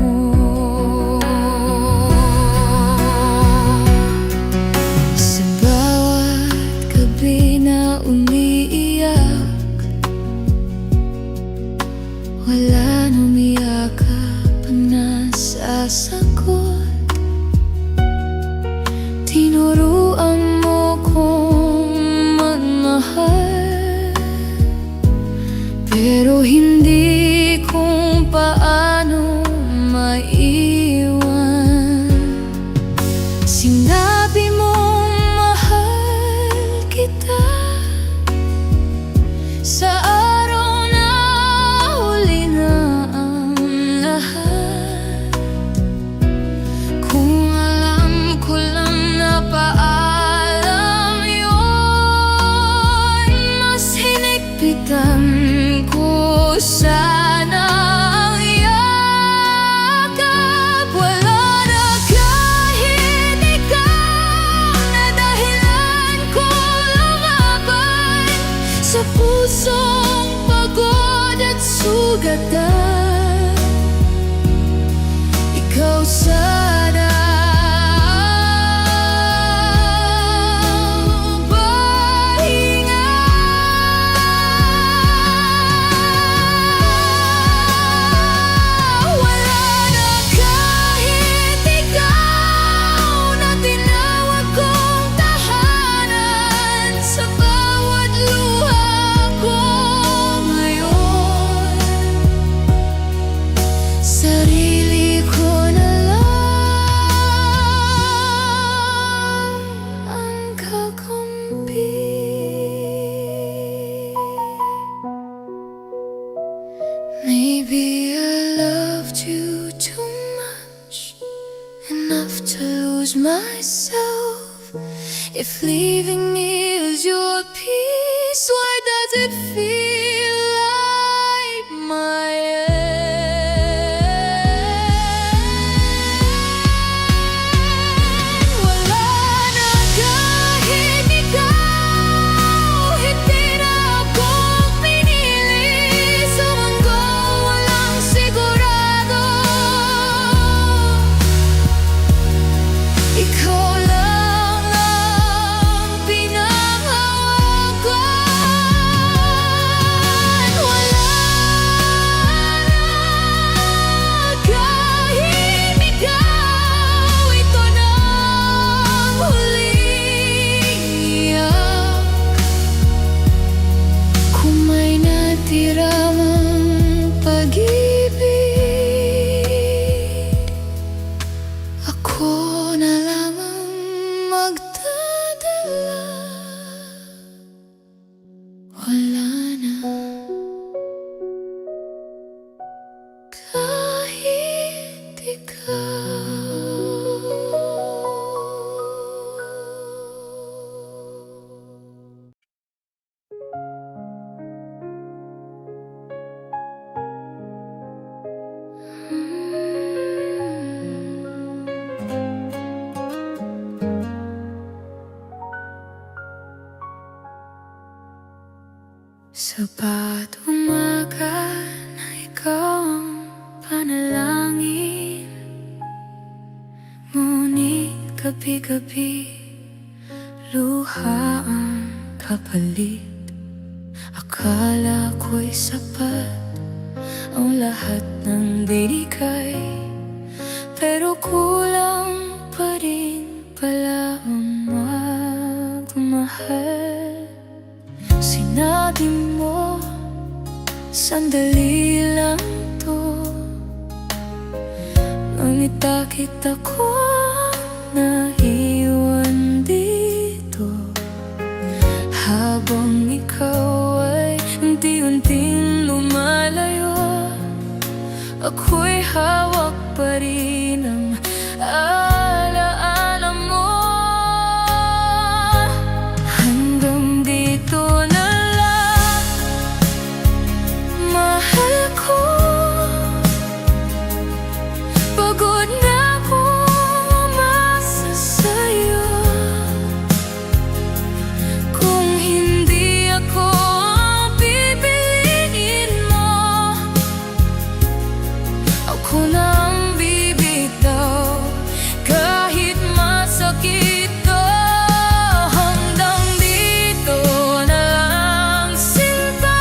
S1: Sa bawat gabi na umiiyak, wala nang yakap ang nasasagot. Tinuruan mo kong magmahal, pero hindi kung paano maiwan. Sinabi mong mahal kita sa araw na huli na ang lahat. Kung alam ko lang na paalam yun, mas hinigpitan ko sana ang yakap. Wala na kahit ikaw na dahilan ko lumaban sa pusong pagod at sugatan. Ikaw sa Maybe I loved you too much, enough to lose myself. If leaving me is your peace, why does it feel like my end? Wala na kahit ikaw, hindi na ako pinili. Sa mundo walang sigurado, ikaw lang ang pinanghawakan. Wala na kahit ikaw, ito na ang huling iyak. Kung may natira mang pag-ibig, ako na lamang magdadala. Wala na kahit ikaw. Sa bawat umaga na ikaw ang panalangin, ngunit gabi-gabi luha ang kapalit. Akala ko'y sapat ang lahat ng binigay, pero kulang pa rin pala ang magmahal. Sinabi mo, sandali lang to, ngunit bakit ako naiwan dito? Habang ikaw ay unti-unting lumalayo, ako'y hawak pa rin ng alaala mo. Hanggang dito na lang, mahal ko. Pagod na akong umasa sa'yo. Kung hindi ako ang pipiliin mo, ako na ang bibitaw kahit masakit to. Hanggang dito na lang, sinta.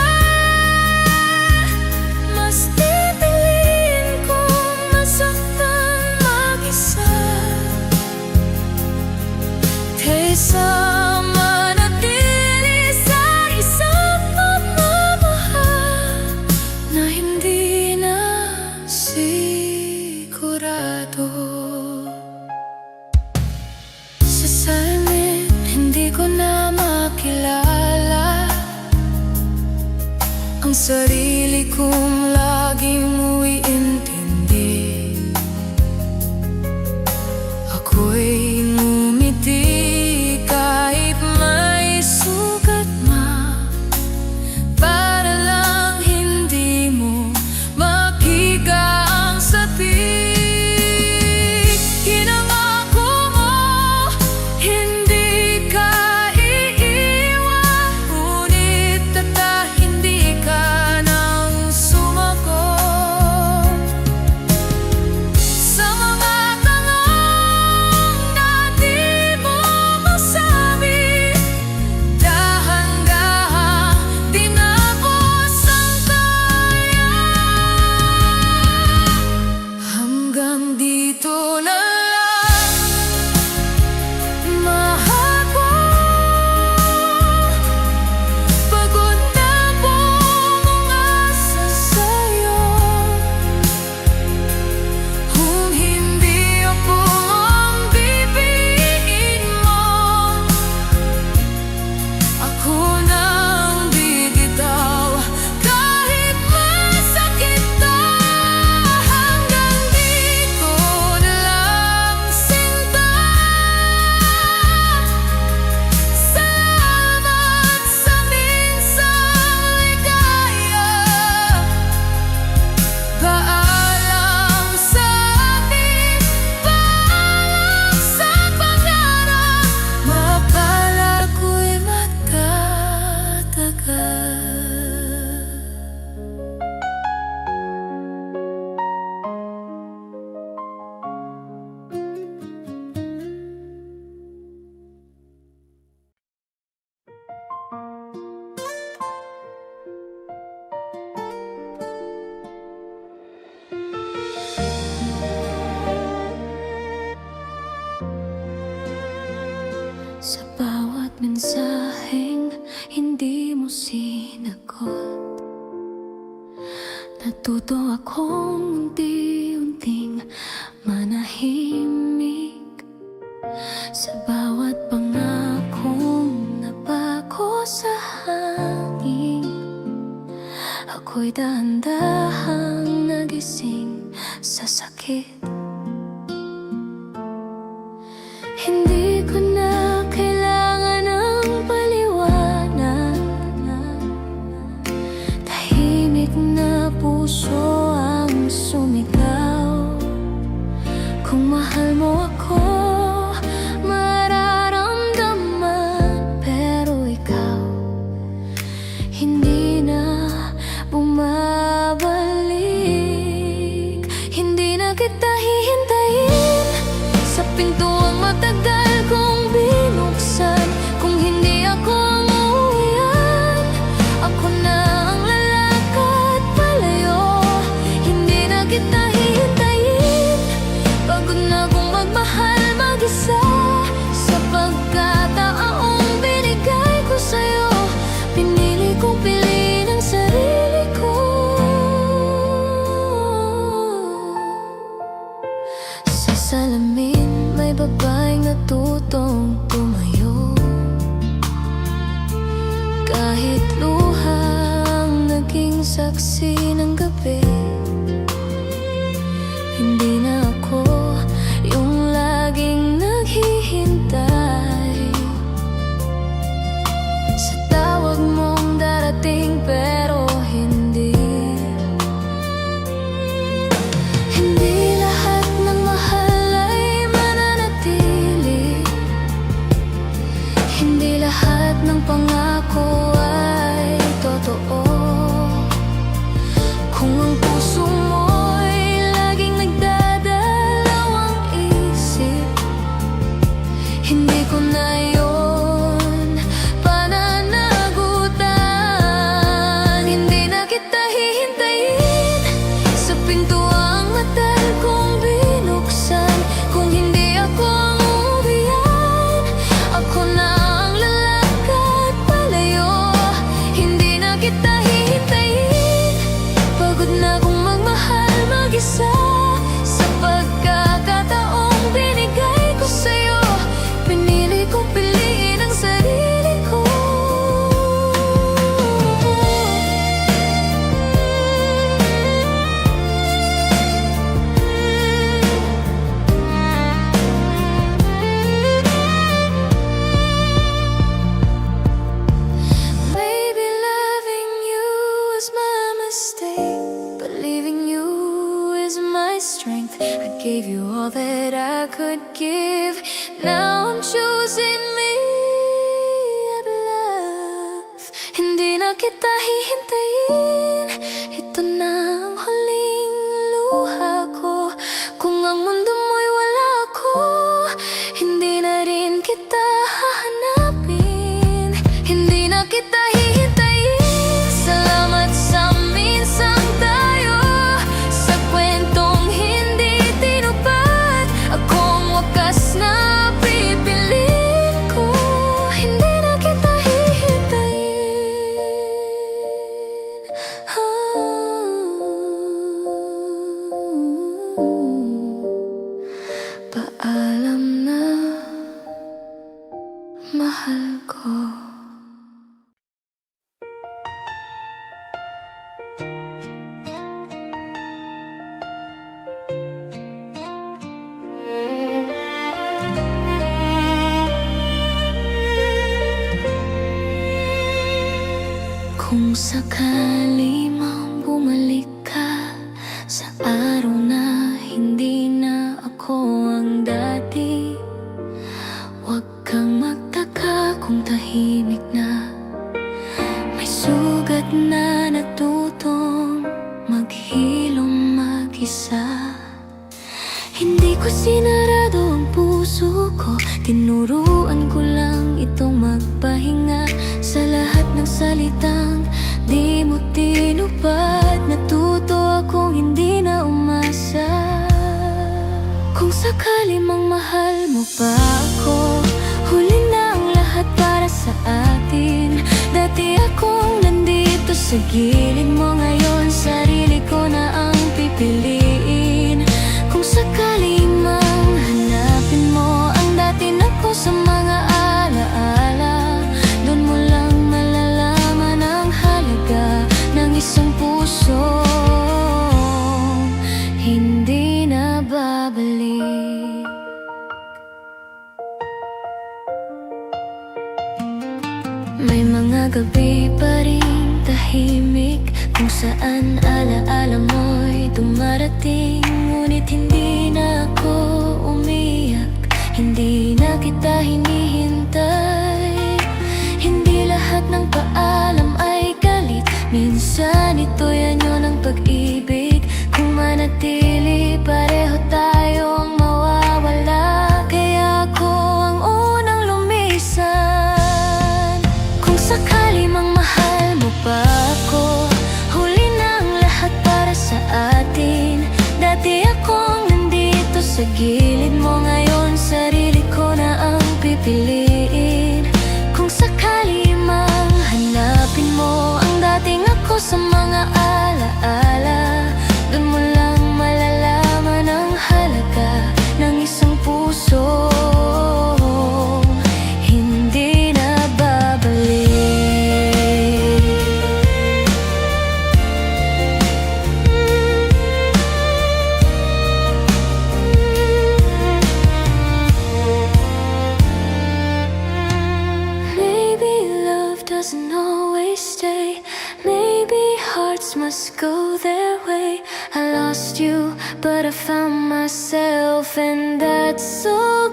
S1: Mas pipiliin kong masaktan mag-isa kaysa manatili sa isang pagmamahal na hindi na sigurado. Sa salamin, hindi ko na makilala ang sarili kong laging umiintindi. Ako'y ngumiti kahit may sugat na, para lang hindi mo makita ang sapik. Pinangako mo, hindi ka iiwan, ngunit hindi ka nang sumagot. Natuto akong unti-unting manahimik sa bawat pangakong napako sa hangin. Ako'y dahan-dahang nagising sa sakit. Hindi ko na kailangan ng paliwanag. Tahimik na puso ang sumigaw. Kung mahal mo ako, mararamdaman. Pero ikaw, hindi na bumabalik. Hindi na kita hihintayin sa pintuang matagal kong binuksan. Kung hindi ako ang uuwian, ako na ang lalakad palayo. Hindi na kita hihintayin, pagod na kong magmahal mag-isa. Sa pagkataong binigay ko sa'yo, pinili kong piliin ang sarili ko. Sa salamin may babaeng natutong tumayo. Kahit luhang naging saksi ng gabi, hindi na ako yung laging naghihintay sa tawag mong darating pero hindi. Hindi lahat ng mahal ay mananatili. Hindi lahat ng pangako ay totoo. Kung ang puso mo'y laging nagdadalawang isip, hindi ko na yun pananagutan. Hindi na kita hihintayin sa pintuang matagal kong binuksan. Kung hindi ako ang uuwian, ako na ang lalakad palayo. Hindi na kita hihintayin, pagod na kong magmahal mag-isa. Sa pagkakataong binigay ko sa'yo, pinili kong piliin ang sarili ko. Maybe loving you was my mistake, but leaving you is my strength. I gave you all that I could give. Now I'm choosing me at love. Hindi na kita hihintayin, ito na ang huling luha ko. Kung ang mundo mo'y wala ako, hindi na rin kita hahanapin. Hindi na kita hihintayin. Salamat sa minsang tayo, sa kwentong hindi tinupad. Akong wakas na pipiliin ko. Hindi na kita hihintayin. Paalam na, mahal ko. Kung sakali mang bumalik ka sa araw na hindi na ako ang dati, huwag kang magtaka kung tahimik na. May sugat na natutong maghilom mag-isa. Hindi ko sinarado ang puso ko, tinuruan ko lang itong magpahinga. Sa lahat ng salitang di mo tinupad, natuto akong hindi na umasa. Kung sakali mang mahal mo pa ako, huli na ang lahat para sa atin. Dati akong nandito sa gilid mo, ngayon sarili ko Kung saan alaala mo'y dumarating, ngunit hindi na ako umiyak, hindi na kita hinihintay. Hindi lahat ng paalam ay galit, minsan ito'y anyo ng pag-ibig. Kung manatili, pareho tayong mawawala, kaya ako ang unang lumisan. Kung sakali mang mahal mo pa ako, huli na ang lahat para sa atin. Dati akong nandito sa gilid mo, ngayon sarili ko na ang pipiliin. Kung sakali mang hanapin mo ang dating ako sa mga alaala, doon mo lang malalaman ang halaga ng isang puso hindi na babalik. Maybe love doesn't always stay, maybe hearts must go their way. I lost you, but I found myself, and that's so